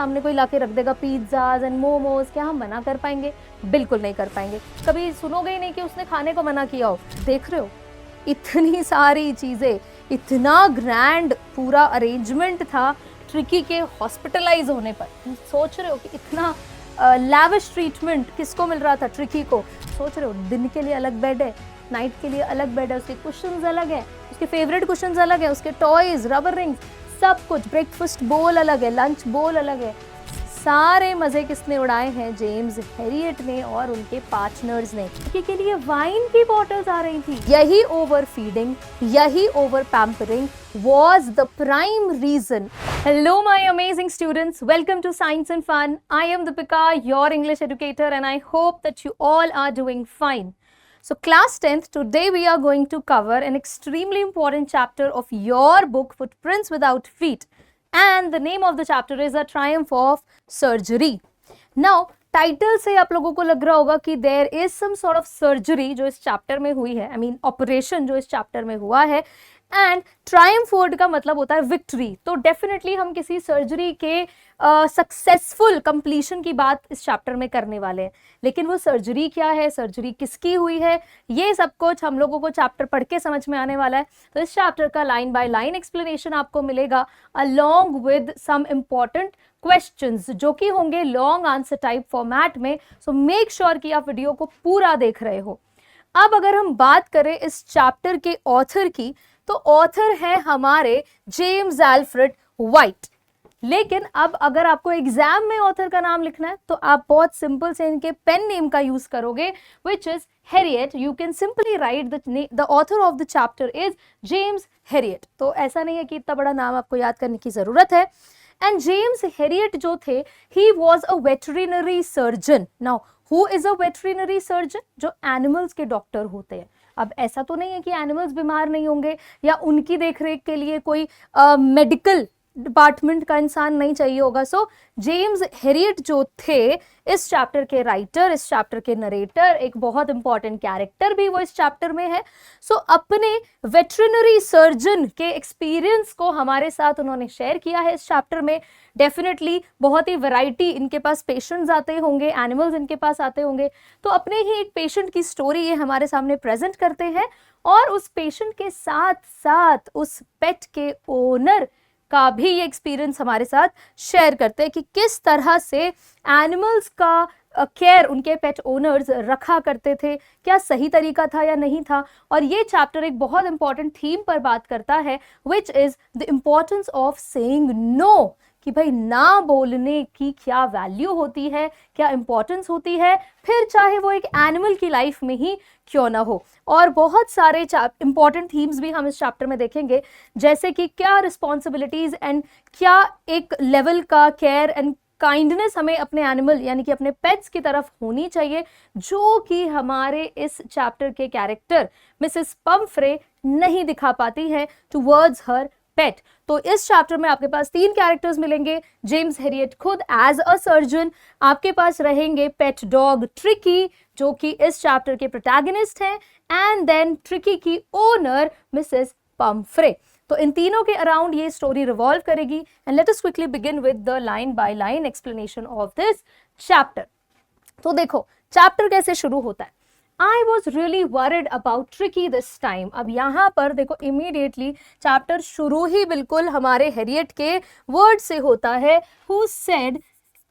सामने कोई लाके रख देगा पिज्जाज एंड मोमोज, क्या हम मना कर पाएंगे? बिल्कुल नहीं कर पाएंगे। कभी सुनोगे ही नहीं कि उसने खाने को मना किया हो। देख रहे हो इतनी सारी चीजें, इतना ग्रैंड पूरा अरेंजमेंट था ट्रिकी के हॉस्पिटलाइज होने पर। सोच रहे हो कि इतना लैविश ट्रीटमेंट किसको मिल रहा था? ट्रिकी को। सोच रहे हो दिन के लिए अलग बेड है, नाइट के लिए अलग बेड है, उसके कुशन्स अलग है, उसके फेवरेट कुशन्स अलग है, उसके टॉयज, रबर रिंग्स, सब कुछ, ब्रेकफास्ट बोल अलग है, लंच बोल अलग है। सारे मजे किसने उड़ाए हैं? जेम्स हेरियट ने और उनके पार्टनर्स ने। के लिए वाइन की बॉटल्स आ रही थी। यही ओवर फीडिंग, यही over pampering was the prime reason. Hello my amazing students, welcome to Science and Fun. I am Deepika, your English educator, and I hope that you all are doing fine. So class 10th, today we are going to cover an extremely important chapter of your book Footprints Without Feet, and the name of the chapter is A Triumph of Surgery. Now title से आप लोगों को लग रहा होगा कि there is some sort of surgery जो इस चैप्टर में हुई है, आई मीन ऑपरेशन जो इस चैप्टर में हुआ है, एंड ट्रायम्फ वर्ड का मतलब होता है विक्ट्री। तो डेफिनेटली हम किसी सर्जरी के सक्सेसफुल कंप्लीशन की बात इस चैप्टर में करने वाले हैं। लेकिन वो सर्जरी क्या है, सर्जरी किसकी हुई है, ये सब कुछ हम लोगों को चैप्टर पढ़ के समझ में आने वाला है। तो इस चैप्टर का लाइन बाय लाइन एक्सप्लेनेशन आपको मिलेगा along with some important questions जो कि होंगे लॉन्ग आंसर टाइप फॉर्मेट में। सो मेक श्योर कि आप वीडियो को पूरा देख रहे हो। अब अगर हम बात करें इस चैप्टर के ऑथर की, तो ऑथर है हमारे जेम्स एल्फ्रेड व्हाइट। लेकिन अब अगर आपको एग्जाम में ऑथर का नाम लिखना है तो आप बहुत सिंपल से इनके पेन नेम का यूज करोगे, which is Harriet. You can simply write the author of the chapter is James Harriet. तो ऐसा नहीं है कि इतना बड़ा नाम आपको याद करने की जरूरत है। एंड जेम्स हेरियट जो थे, he was a veterinary surgeon. Now who is a veterinary surgeon? जो एनिमल्स के डॉक्टर होते हैं। अब ऐसा तो नहीं है कि एनिमल्स बीमार नहीं होंगे या उनकी देखरेख के लिए कोई मेडिकल डिपार्टमेंट का इंसान नहीं चाहिए होगा। सो जेम्स हेरियट जो थे इस चैप्टर के राइटर, इस चैप्टर के नरेटर, एक बहुत इंपॉर्टेंट कैरेक्टर भी वो इस चैप्टर में है। सो अपने वेटरिनरी सर्जन के एक्सपीरियंस को हमारे साथ उन्होंने शेयर किया है इस चैप्टर में। डेफिनेटली बहुत ही वैरायटी, इनके पास पेशेंट्स आते होंगे, एनिमल्स इनके पास आते होंगे, तो अपने ही एक पेशेंट की स्टोरी ये हमारे सामने प्रेजेंट करते हैं और उस पेशेंट के साथ साथ उस पेट के ओनर का भी ये एक्सपीरियंस हमारे साथ शेयर करते हैं कि किस तरह से एनिमल्स का केयर उनके पेट ओनर्स रखा करते थे, क्या सही तरीका था या नहीं था। और ये चैप्टर एक बहुत इंपॉर्टेंट थीम पर बात करता है, which is the importance of saying no, कि भाई ना बोलने की क्या वैल्यू होती है, क्या इंपॉर्टेंस होती है, फिर चाहे वो एक एनिमल की लाइफ में ही क्यों ना हो। और बहुत सारे इंपॉर्टेंट थीम्स भी हम इस चैप्टर में देखेंगे, जैसे कि क्या रिस्पॉन्सिबिलिटीज एंड क्या एक लेवल का केयर एंड काइंडनेस हमें अपने एनिमल यानी कि अपने पेट्स की तरफ होनी चाहिए, जो कि हमारे इस चैप्टर के कैरेक्टर मिसेस पम्फ्रे नहीं दिखा पाती है टुवर्ड्स हर पेट। तो इस चैप्टर में आपके पास 3 कैरेक्टर्स मिलेंगे। जेम्स हेरियट खुद एज अ सर्जन, आपके पास रहेंगे पेट डॉग ट्रिकी जो कि इस चैप्टर के प्रोटैगनिस्ट हैं, एंड देन ट्रिकी की ओनर मिसेस पम्फ्रे। तो इन तीनों के अराउंड ये स्टोरी रिवॉल्व करेगी। And let us quickly begin with the line by line explanation of this chapter. तो देखो चैप्टर कैसे शुरू होता है। I was really worried about Tricky this time. अब यहाँ पर देखो इमीडिएटली चैप्टर शुरू ही बिल्कुल हमारे हेरियट के वर्ड से होता है, who said,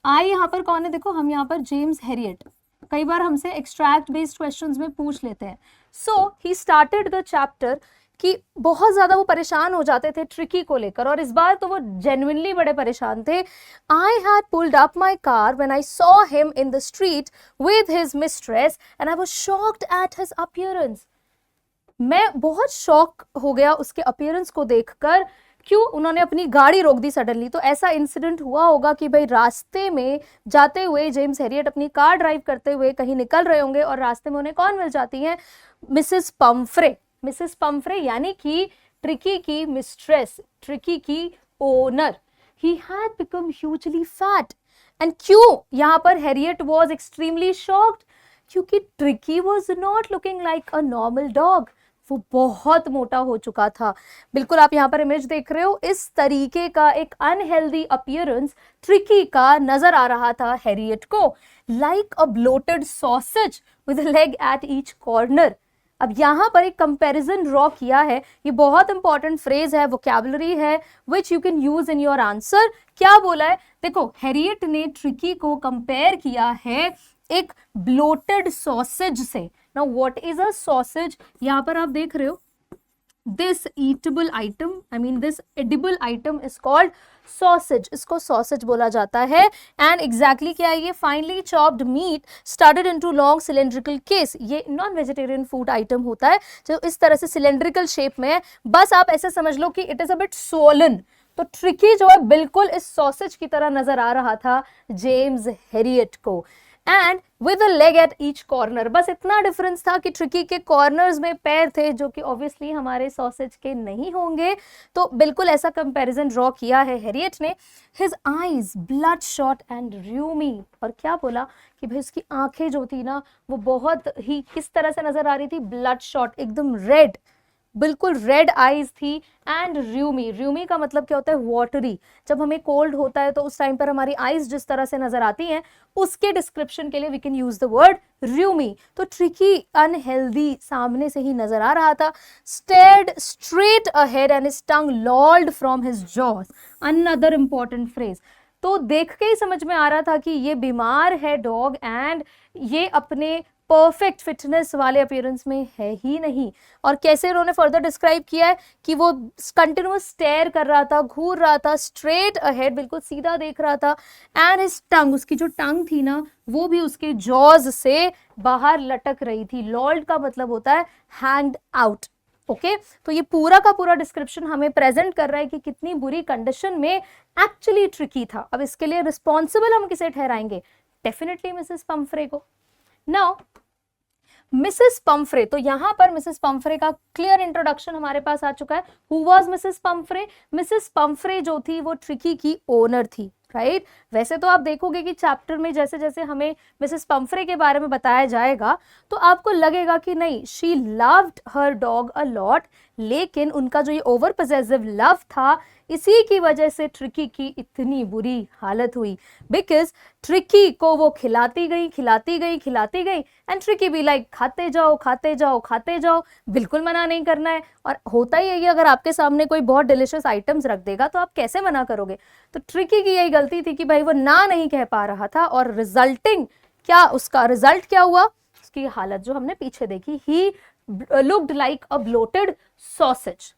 I यहाँ पर कौन है? देखो हम यहाँ पर जेम्स हेरियट, कई बार हमसे एक्सट्रैक्ट बेस्ड क्वेश्चंस में पूछ लेते हैं। So he started the chapter कि बहुत ज़्यादा वो परेशान हो जाते थे ट्रिकी को लेकर, और इस बार तो वो जेन्युइनली बड़े परेशान थे। I had pulled up my car when I saw him in the street with his mistress and I was shocked at his appearance. मैं बहुत शॉक हो गया उसके अपीयरेंस को देखकर। क्यों? उन्होंने अपनी गाड़ी रोक दी सडनली। तो ऐसा इंसिडेंट हुआ होगा कि भाई रास्ते में जाते हुए जेम्स हेरियट अपनी कार ड्राइव करते हुए कहीं निकल रहे होंगे और रास्ते में उन्हें कौन मिल जाती हैं? Mrs Pomfrey. मिसेस पम्फ्रे यानी कि ट्रिकी की मिस्ट्रेस, ट्रिकी की owner. He had become hugely fat. And क्यों यहाँ पर हेरियट वॉज एक्सट्रीमली शॉक्ड? क्योंकि tricky was not looking like a normal dog. वो बहुत मोटा हो चुका था। बिल्कुल आप यहाँ पर इमेज देख रहे हो, इस तरीके का एक अनहेल्दी अपीयरेंस ट्रिकी का नजर आ रहा था हैरियट को, like a bloated sausage with a leg at each corner. अब यहाँ पर एक कंपैरिजन ड्रॉ किया है, ये बहुत इंपॉर्टेंट फ्रेज है, वोकैबुलरी है which you can use in your answer. क्या बोला है, देखो हैरियट ने ट्रिकी को कंपेयर किया है एक ब्लोटेड सॉसेज से। Now what is a sausage, यहाँ पर आप देख रहे हो, this eatable item, I mean this edible item is called sausage, इसको सॉसेज बोला जाता है। एंड एग्जैक्टली क्या है ये, finally chopped meat started into long cylindrical case, ये नॉन वेजिटेरियन फूड आइटम होता है जो इस तरह से सिलेंड्रिकल शेप में है। बस आप ऐसे समझ लो कि it is a bit Solan. तो ट्रिकी जो है बिल्कुल इस सॉसेज की तरह नजर आ रहा था जेम्स हैरियट को, and with a leg at each corner. बस इतना डिफरेंस था कि ट्रिकी के कॉर्नर्स में पैर थे, जो कि ऑब्वियसली हमारे सॉसेज के नहीं होंगे। तो बिल्कुल ऐसा कंपैरिजन ड्रॉ किया है हैरियट ने। His eyes bloodshot and rheumy, और क्या बोला कि भाई उसकी आंखें जो थी ना वो बहुत ही किस तरह से नजर आ रही थी, ब्लड शॉट, एकदम रेड, बिल्कुल रेड आईज थी। एंड र्यूमी, र्यूमी का मतलब क्या होता है, वाटरी। जब हमें कोल्ड होता है तो उस टाइम पर हमारी आईज जिस तरह से नजर आती हैं, उसके डिस्क्रिप्शन के लिए we can use the word rheumy. तो ट्रिकी अनहेल्दी सामने से ही नजर आ रहा था। Stared straight ahead and his tongue लॉल्ड from his jaws, another important phrase. तो देख के ही समझ में आ रहा था कि ये बीमार है डॉग, एंड ये अपने परफेक्ट फिटनेस वाले अपीयरेंस में है ही नहीं। और कैसे उन्होंने फर्दर डिस्क्राइब किया है कि वो कंटिन्यूअस स्टेयर कर रहा था, घूर रहा था, स्ट्रेट अहेड, बिल्कुल सीधा देख रहा था। एंड हिज टंग, उसकी जो टंग थी ना वो भी उसके जॉज से बाहर लटक रही थी। लॉल्ड का मतलब होता है हैंग्ड आउट। ओके, तो ये पूरा का पूरा डिस्क्रिप्शन हमें प्रेजेंट कर रहा है कि कितनी बुरी कंडीशन में एक्चुअली ट्रिकी था। अब इसके लिए रिस्पॉन्सिबल हम किसे ठहराएंगे, डेफिनेटली मिसेस पंफ्रे को। नाउ मिसेस पंफ्रे, तो यहां पर मिसेस पंफ्रे का क्लियर इंट्रोडक्शन हमारे पास आ चुका है। Who was Mrs Pomfrey, Mrs Pomfrey जो थी वो ट्रिकी की ओनर थी, राइट। वैसे तो आप देखोगे कि चैप्टर में जैसे जैसे हमें मिसेस पंफ्रे के बारे में बताया जाएगा तो आपको लगेगा कि नहीं, she loved her dog a lot, लेकिन उनका जो ये ओवर पॉसेसिव लव था इसी की वजह से ट्रिकी की इतनी बुरी हालत हुई। बिकॉज ट्रिकी को वो खिलाती गई खिलाती गई खिलाती गई, एंड ट्रिकी भी लाइक खाते जाओ खाते जाओ खाते जाओ, बिल्कुल मना नहीं करना है। और होता ही है कि अगर आपके सामने कोई बहुत डिलिशियस आइटम्स रख देगा तो आप कैसे मना करोगे। तो ट्रिकी की यही गलती थी कि भाई वो ना नहीं कह पा रहा था, और रिजल्टिंग क्या, उसका रिजल्ट क्या हुआ, उसकी हालत जो हमने पीछे देखी, he looked like a bloated sausage.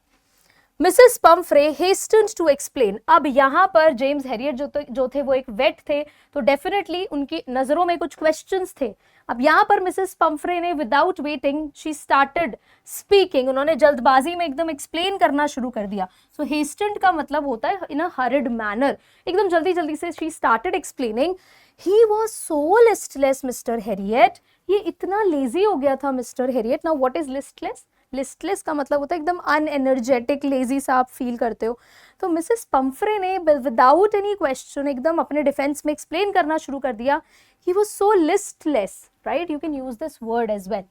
Mrs Pumphrey hastened to explain. अब यहाँ पर जेम्स हैरियट जो थे वो एक वेट थे, तो डेफिनेटली उनकी नजरों में कुछ क्वेश्चंस थे। अब यहाँ पर मिसेस पंफ्रे ने without waiting she started speaking, उन्होंने जल्दबाजी में एकदम एक्सप्लेन करना शुरू कर दिया। सो हेस्टेंड का मतलब होता है इन अ हरिड मैनर, एकदम जल्दी जल्दी से she started explaining. He was so listless mister Harriet, ये इतना लेजी हो गया था mister Harriet. Now what is listless, listless का मतलब होता है एकदम अनएनर्जेटिक, लेजी सा आप फील करते हो। तो मिसेस पंफ्रे ने विदाउट एनी क्वेश्चन एकदम अपने डिफेंस में एक्सप्लेन करना शुरू कर दिया। He was so listless, right, you can use this word as well.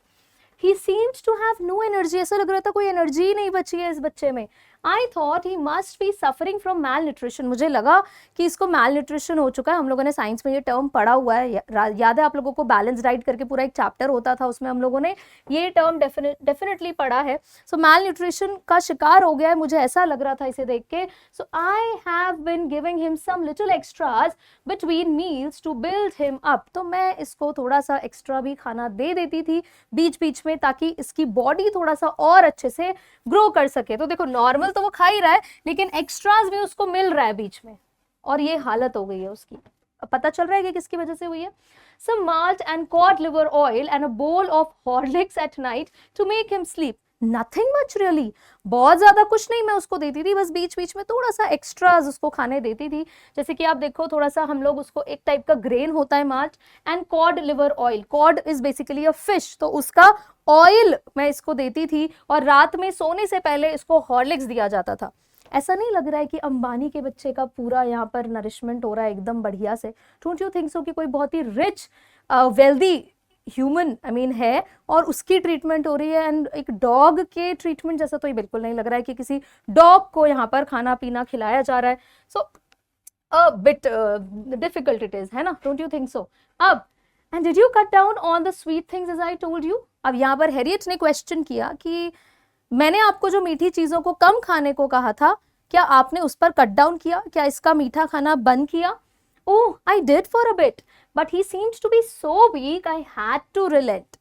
He seems to have no energy, ऐसा लग रहा था कोई एनर्जी ही नहीं बची है इस बच्चे में। I thought he must be suffering from malnutrition, मुझे लगा कि इसको मैल न्यूट्रिशन हो चुका है। हम लोगों ने साइंस में ये टर्म पढ़ा हुआ है, याद है आप लोगों को, बैलेंस डाइट करके पूरा एक चैप्टर होता था, उसमें हम लोगों ने ये टर्म डेफिनेटली पढ़ा है। सो मैल न्यूट्रिशन का शिकार हो गया है, मुझे ऐसा लग रहा था इसे देख के। So I have been giving him some little extras between meals to build him up, तो मैं इसको थोड़ा सा एक्स्ट्रा भी खाना दे देती थी बीच बीच में, ताकि इसकी बॉडी थोड़ा सा और अच्छे से ग्रो कर सके। तो देखो नॉर्मल तो वो खा ही रहा है, लेकिन एक्स्ट्राज भी उसको मिल रहा है बीच में, और ये हालत हो गई है उसकी। अब पता चल रहा है कि किसकी वजह से हुई है। Some malt and cod liver oil and a bowl of Horlicks at night to make him sleep. Nothing much really. बहुत ज्यादा कुछ नहीं मैं उसको देती थी, बस बीच बीच में थोड़ा सा एक्स्ट्राज उसको खाने देती थी। जैसे कि आप देखो, थोड़ा सा हम लोग उसको, एक टाइप का ग्रेन होता है malt, and cod liver oil, cod is basically a fish, तो उसका ऑयल मैं इसको देती थी, और रात में सोने से पहले इसको हॉर्लिक्स दिया जाता था। ऐसा नहीं लग रहा है कि अंबानी के बच्चे का पूरा यहाँ पर नरिशमेंट हो रहा है एकदम बढ़िया से? डोंट यू थिंक सो कि कोई बहुत ही रिच वेल्दी ह्यूमन है और उसकी ट्रीटमेंट हो रही है, एंड एक डॉग के ट्रीटमेंट जैसा तो ये बिल्कुल नहीं लग रहा है कि किसी डॉग को यहाँ पर खाना पीना खिलाया जा रहा है. So a bit difficult it is, है ना? Don't you think so? अब and did you cut down on the sweet things as I told you? अब यहाँ पर हैरियट ने क्वेश्चन किया कि मैंने आपको जो मीठी चीजों को कम खाने को कहा था, क्या आपने उस पर कट डाउन किया? क्या इसका मीठा खाना बंद किया? Oh, I did for a bit, but he seems to be so weak I had to relent.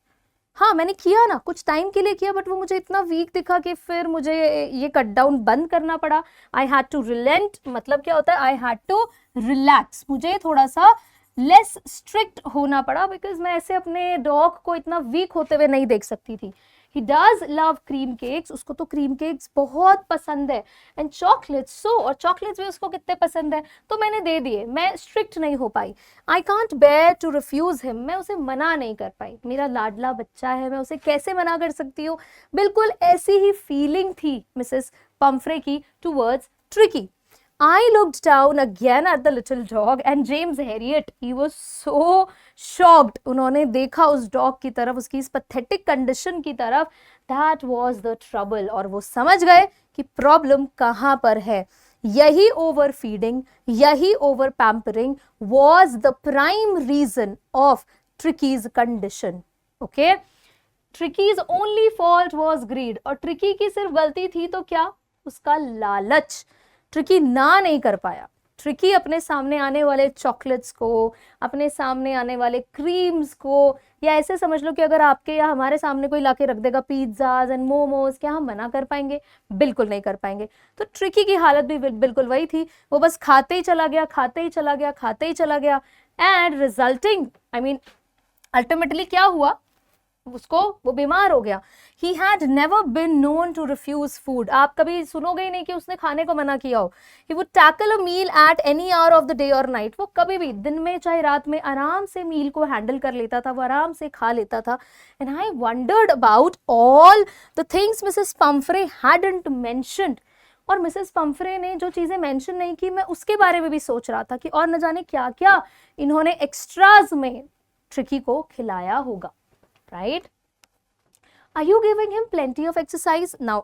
हाँ, मैंने किया ना, कुछ टाइम के लिए किया, बट वो मुझे इतना वीक दिखा कि फिर मुझे ये कट डाउन बंद करना पड़ा. आई हैड टू रिलेंट मतलब क्या होता है? I had to relax. मुझे थोड़ा सा लेस स्ट्रिक्ट होना पड़ा, बिकॉज मैं ऐसे अपने डॉग को इतना वीक होते हुए नहीं देख सकती थी. He does love cream cakes, उसको तो क्रीम केक्स बहुत पसंद है, एंड चॉकलेट्स सो, और चॉकलेट्स भी उसको कितने पसंद है, तो मैंने दे दिए. मैं स्ट्रिक्ट नहीं हो पाई. I can't bear to refuse him, मैं उसे मना नहीं कर पाई. मेरा लाडला बच्चा है, मैं उसे कैसे मना कर सकती हूँ? बिल्कुल ऐसी ही फीलिंग थी मिसेस पम्फ्रे की towards tricky. I looked down again at the little dog and James Herriot, he was so shocked. उन्होंने देखा उस डॉग की तरफ, उसकी इस pathetic condition की तरफ. That was the trouble. और वो समझ गए कि प्रॉब्लम कहाँ पर है. यही overfeeding, यही overpampering was the prime reason of Tricky's condition. Okay? Tricky's only fault was greed. और ट्रिकी की सिर्फ गलती थी तो क्या? उसका लालच. ट्रिकी ना नहीं कर पाया. ट्रिकी अपने सामने आने वाले चॉकलेट्स को, अपने सामने आने वाले क्रीम्स को, या ऐसे समझ लो कि अगर आपके या हमारे सामने कोई लाके रख देगा पिज्जाज एंड मोमोज, क्या हम मना कर पाएंगे? बिल्कुल नहीं कर पाएंगे. तो ट्रिकी की हालत भी बिल्कुल वही थी. वो बस खाते ही चला गया, खाते ही चला गया, खाते ही चला गया, एंड रिजल्टिंग अल्टीमेटली क्या हुआ? उसको वो बीमार हो गया. He had never been known to refuse food. आप कभी सुनोगे ही नहीं कि उसने खाने को मना किया हो. He would tackle a meal at any hour of the day or night. वो कभी भी दिन में चाहे रात में आराम से मील को हैंडल कर लेता था, वो आराम से खा लेता था. And I wondered about all the things Mrs. Pumphrey hadn't mentioned. और मिसेस पम्फ्रे ने जो चीजें मेंशन नहीं की, मैं उसके बारे में भी सोच रहा था कि और न जाने क्या क्या इन्होंने एक्स्ट्राज में ट्रिकी को खिलाया होगा. Right? Are you giving him plenty of exercise? Now,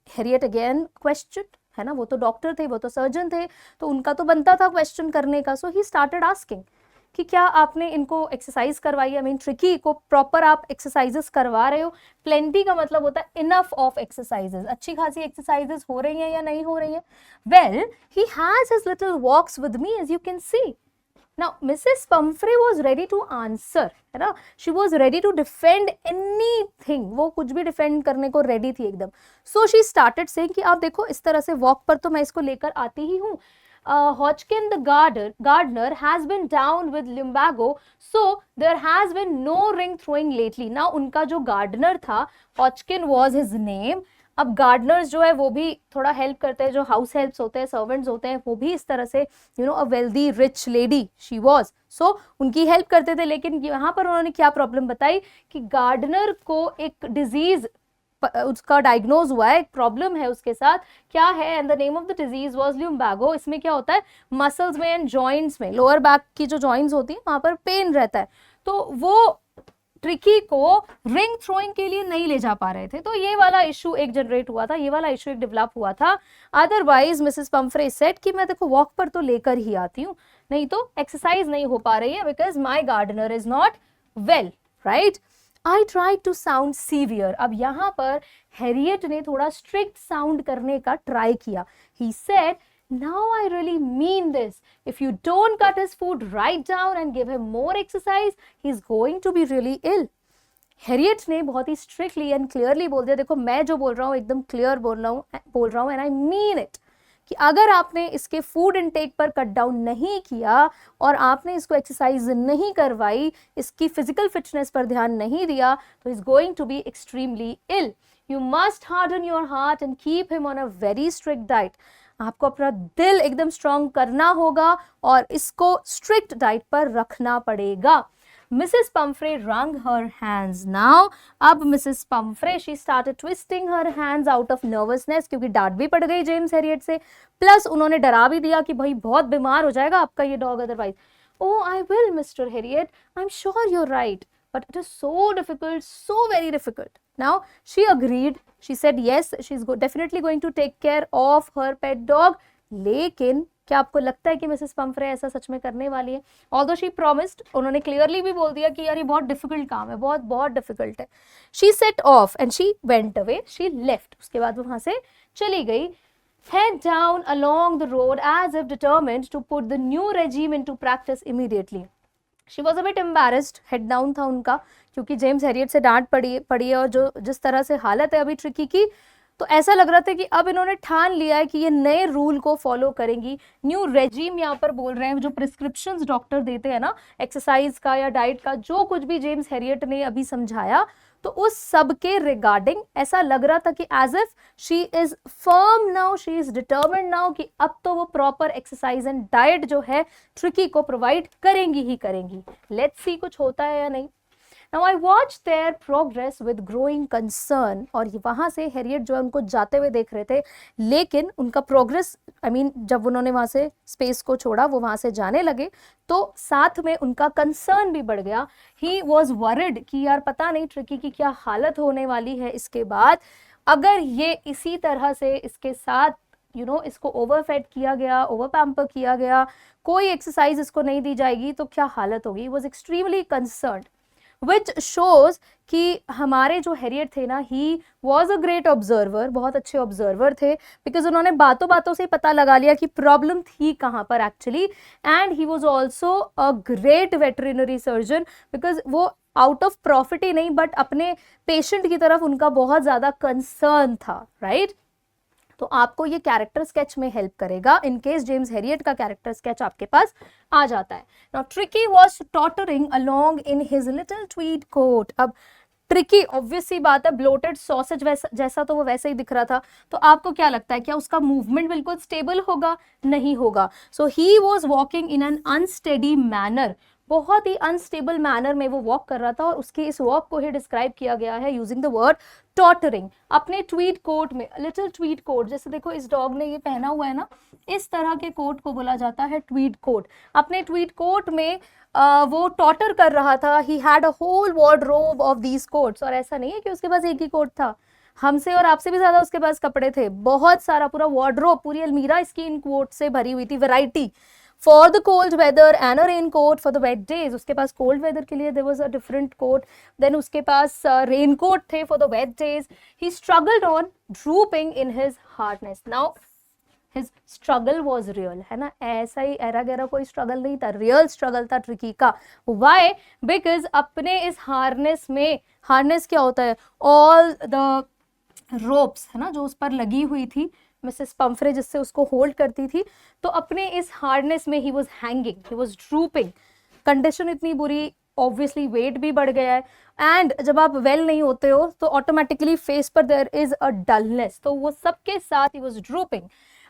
Harriet again questioned, है ना? वो तो डॉक्टर थे, वो तो सर्जन थे, तो उनका तो बनता था क्वेश्चन करने का. So he started asking कि क्या आपने इनको एक्सरसाइज करवाई है? ट्रिकी को प्रॉपर आप एक्सरसाइजेस करवा रहे हो? प्लेंटी का मतलब होता है इनफ ऑफ एक्सरसाइजेस, अच्छी खासी एक्सरसाइजेस हो रही हैं या नहीं हो रही हैं? Well, he has his little walks with me, as you can see. Now, Mrs. Pumphrey was ready to answer, है ना? She was ready to defend anything. वो कुछ भी डिफेंड करने को रेडी थी एकदम. So she started saying कि आप देखो, इस तरह से वॉक पर तो मैं इसको लेकर आती ही हूँ. Hodgkin the gardener has been down with lumbago, so there has been no ring throwing lately. Now उनका जो गार्डनर था, Hodgkin was his name. अब गार्डनर्स जो है वो भी थोड़ा हेल्प करते हैं, जो हाउस हेल्प्स होते हैं, सर्वेंट्स होते हैं, वो भी इस तरह से a wealthy rich lady she was. So उनकी हेल्प करते थे. लेकिन यहाँ पर उन्होंने क्या प्रॉब्लम बताई कि गार्डनर को एक डिजीज उसका डायग्नोज हुआ है, एक प्रॉब्लम है उसके साथ. क्या है? And the name of the disease was lumbago. इसमें क्या होता है? मसल्स में एंड जॉइंट्स में, लोअर बैक की जो जॉइंट्स होती है वहां पर पेन रहता है. तो वो ट्रिकी को रिंग थ्रोइंग के लिए नहीं ले जा पा रहे थे. तो ये वाला इशू एक जनरेट हुआ था, ये वाला इशू एक डेवलप हुआ था. अदरवाइज मिसेस पम्फ्रे सेड कि मैं देखो वॉक पर तो लेकर ही आती हूँ, नहीं तो एक्सरसाइज नहीं हो पा रही है, because my gardener is not well. Right? I try to sound severe. अब यहाँ पर हैरियट ने थोड़ा स्ट्रिक्ट साउंड करने का ट्राई किया. He said, now I really mean this. If you don't cut his food right down and give him more exercise, he's going to be really ill. Harriet ने बहुत ही strictly and clearly बोल दिया, देखो मैं जो बोल रहा हूँ एकदम क्लियर बोल रहा हूँ एंड आई मीन इट, कि अगर आपने इसके फूड इनटेक पर कट डाउन नहीं किया और आपने इसको एक्सरसाइज नहीं करवाई, इसकी फिजिकल फिटनेस पर ध्यान नहीं दिया, तो is going to be extremely ill. You must harden your heart and keep him on a very strict diet. आपको अपना दिल एकदम स्ट्रॉन्ग करना होगा और इसको स्ट्रिक्ट डाइट पर रखना पड़ेगा. Mrs. Pumphrey wrung her hands. Now, अब Mrs. Pumphrey, she started twisting her hands out of nervousness, क्योंकि डांट भी पड़ गई जेम्स हैरियट से, प्लस उन्होंने डरा भी दिया कि भाई बहुत बीमार हो जाएगा आपका ये dog otherwise. Oh, I will, Mr. Harriet. I'm sure you're right. but it is so difficult, so very difficult. Now she agreed, she said yes, she's definitely going to take care of her pet dog. लेकिन क्या आपको लगता है कि Mrs Pomfrey ऐसा सच में करने वाली है? ऑल्दो शी प्रॉमिस्ड, उन्होंने क्लियरली भी बोल दिया कि यार ये बहुत डिफिकल्ट काम है, बहुत बहुत डिफिकल्ट है. She said of and she went away, she left. उसके बाद वो वहां से चली गई. Head down along the road as if determined to put the new regime into practice immediately. She was a bit embarrassed. Head down था उनका, क्योंकि जेम्स हैरियट से डांट पड़ी है और जो जिस तरह से हालत है अभी ट्रिकी की, तो ऐसा लग रहा था कि अब इन्होंने ठान लिया है कि ये नए रूल को फॉलो करेंगी. न्यू रेजिम यहाँ पर बोल रहे हैं, जो प्रिस्क्रिप्शंस डॉक्टर देते हैं ना एक्सरसाइज का या डाइट का, जो कुछ भी जेम्स हैरियट ने अभी समझाया, तो उस सब के रिगार्डिंग ऐसा लग रहा था कि as if she is firm now, she is determined now कि अब तो वो प्रॉपर एक्सरसाइज एंड डाइट जो है ट्रिकी को प्रोवाइड करेंगी ही करेंगी. लेट्स सी कुछ होता है या नहीं. Now I watched their progress with growing concern. और वहाँ से हैरियट जो है उनको जाते हुए देख रहे थे, लेकिन उनका प्रोग्रेस जब उन्होंने वहाँ से स्पेस को छोड़ा, वो वहाँ से जाने लगे, तो साथ में उनका कंसर्न भी बढ़ गया. ही वॉज वरिड कि यार पता नहीं ट्रिकी की क्या हालत होने वाली है इसके बाद. अगर ये इसी तरह से इसके साथ इसको ओवरफेड किया गया, ओवर पैम्पर किया गया, कोई एक्सरसाइज इसको नहीं दी जाएगी, तो क्या हालत होगी. Was extremely concerned, which shows कि हमारे जो हैरियट थे ना, he was a great observer, बहुत अच्छे ऑब्जर्वर थे, बिकॉज उन्होंने बातों बातों से पता लगा लिया कि प्रॉब्लम थी कहाँ पर actually. And he was also a great veterinary surgeon, because वो आउट ऑफ प्रॉफिट ही नहीं बट अपने पेशेंट की तरफ उनका बहुत ज़्यादा कंसर्न था, राइट. तो आपको ये कैरेक्टर स्केच में हेल्प करेगा इन केस जेम्स हैरियट का कैरेक्टर स्केच आपके पास आ जाता है. Now Tricki was tottering along in his little tweed coat. अब ट्रिकी ऑब्वियस सी बात है, ब्लोटेड सॉसेज जैसा तो वो वैसे ही दिख रहा था. तो आपको क्या लगता है, क्या उसका मूवमेंट बिल्कुल स्टेबल होगा? नहीं होगा. So he was walking in an unsteady manner, बहुत ही अनस्टेबल मैनर में वो वॉक कर रहा था, और उसके इस वॉक को ही डिस्क्राइब किया गया है यूजिंग द वर्ड टॉटरिंग. अपने ट्वीड कोट में, लिटिल ट्वीड कोट, जैसे देखो इस डॉग ने ये पहना हुआ है ना, इस तरह के कोट को बोला जाता है ट्वीड कोट. अपने ट्वीड कोट में वो टॉटर कर रहा था. He had a whole wardrobe of these coats. और ऐसा नहीं है कि उसके पास एक ही कोट था, हमसे और आपसे भी ज्यादा उसके पास कपड़े थे, बहुत सारा, पूरा वार्डरोब, पूरी अलमीरा इसकी इन कोट से भरी हुई थी. Variety for the cold weather and a rain coat for the wet days. उसके पास कोल्ड वेदर के लिए there was a different coat, then उसके पास रेन कोट थे for the wet days. He struggled on drooping in his hardness. Now his struggle was real, है ना, ऐसा ही एरा गैरा कोई स्ट्रगल नहीं था, रियल स्ट्रगल था ट्रिकी का. वाई? बिकॉज अपने इस हार्नेस में, हार्नेस क्या होता है, ऑल द रोप्स, है ना, जो उस पर लगी हुई थी मिसेस पंफ्रे, जिससे उसको होल्ड करती थी, तो अपने इस हार्डनेस में he was hanging, he was drooping. Condition इतनी बुरी, ऑब्वियसली वेट भी बढ़ गया है, एंड जब आप वेल नहीं होते हो तो ऑटोमेटिकली फेस पर देयर इज अ डलनेस, तो वो सबके साथ he was drooping.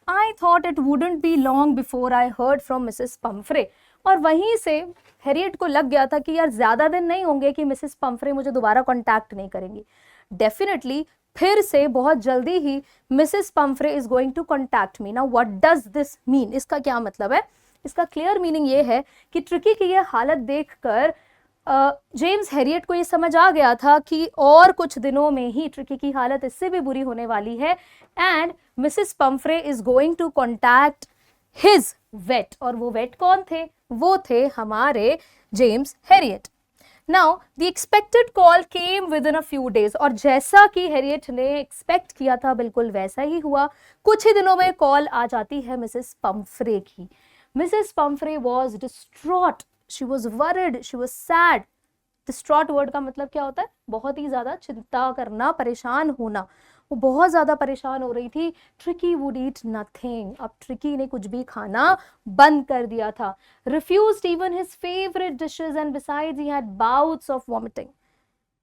I thought it wouldn't be long before I heard from Mrs Pomfrey. और वहीं से हैरियट को लग गया था कि यार ज्यादा दिन नहीं होंगे कि मिसेस पंफ्रे मुझे दोबारा कॉन्टैक्ट नहीं करेंगी. डेफिनेटली फिर से बहुत जल्दी ही Mrs Pumphrey is going to contact me. Now what does this mean? इसका क्या मतलब है? इसका क्लियर मीनिंग ये है कि ट्रिकी की ये हालत देखकर जेम्स हैरियट को ये समझ आ गया था कि और कुछ दिनों में ही ट्रिकी की हालत इससे भी बुरी होने वाली है, and Mrs Pumphrey is going to contact his vet. और वो वेट कौन थे? वो थे हमारे James Herriot. Now the expected call came within a few days. और जैसा कि हैरियट ने एक्सपेक्ट किया था बिल्कुल वैसा ही हुआ. कुछ ही दिनों में कॉल आ जाती है मिसेस पंफ्रे की. Mrs Pumphrey was distraught, she was worried, she was sad. Distraught word का मतलब क्या होता है? बहुत ही ज्यादा चिंता करना, परेशान होना. वो बहुत ज्यादा परेशान हो रही थी. Tricky would eat nothing. अब ट्रिकी ने कुछ भी खाना बंद कर दिया था. Refused even his favourite dishes and besides he had bouts of vomiting.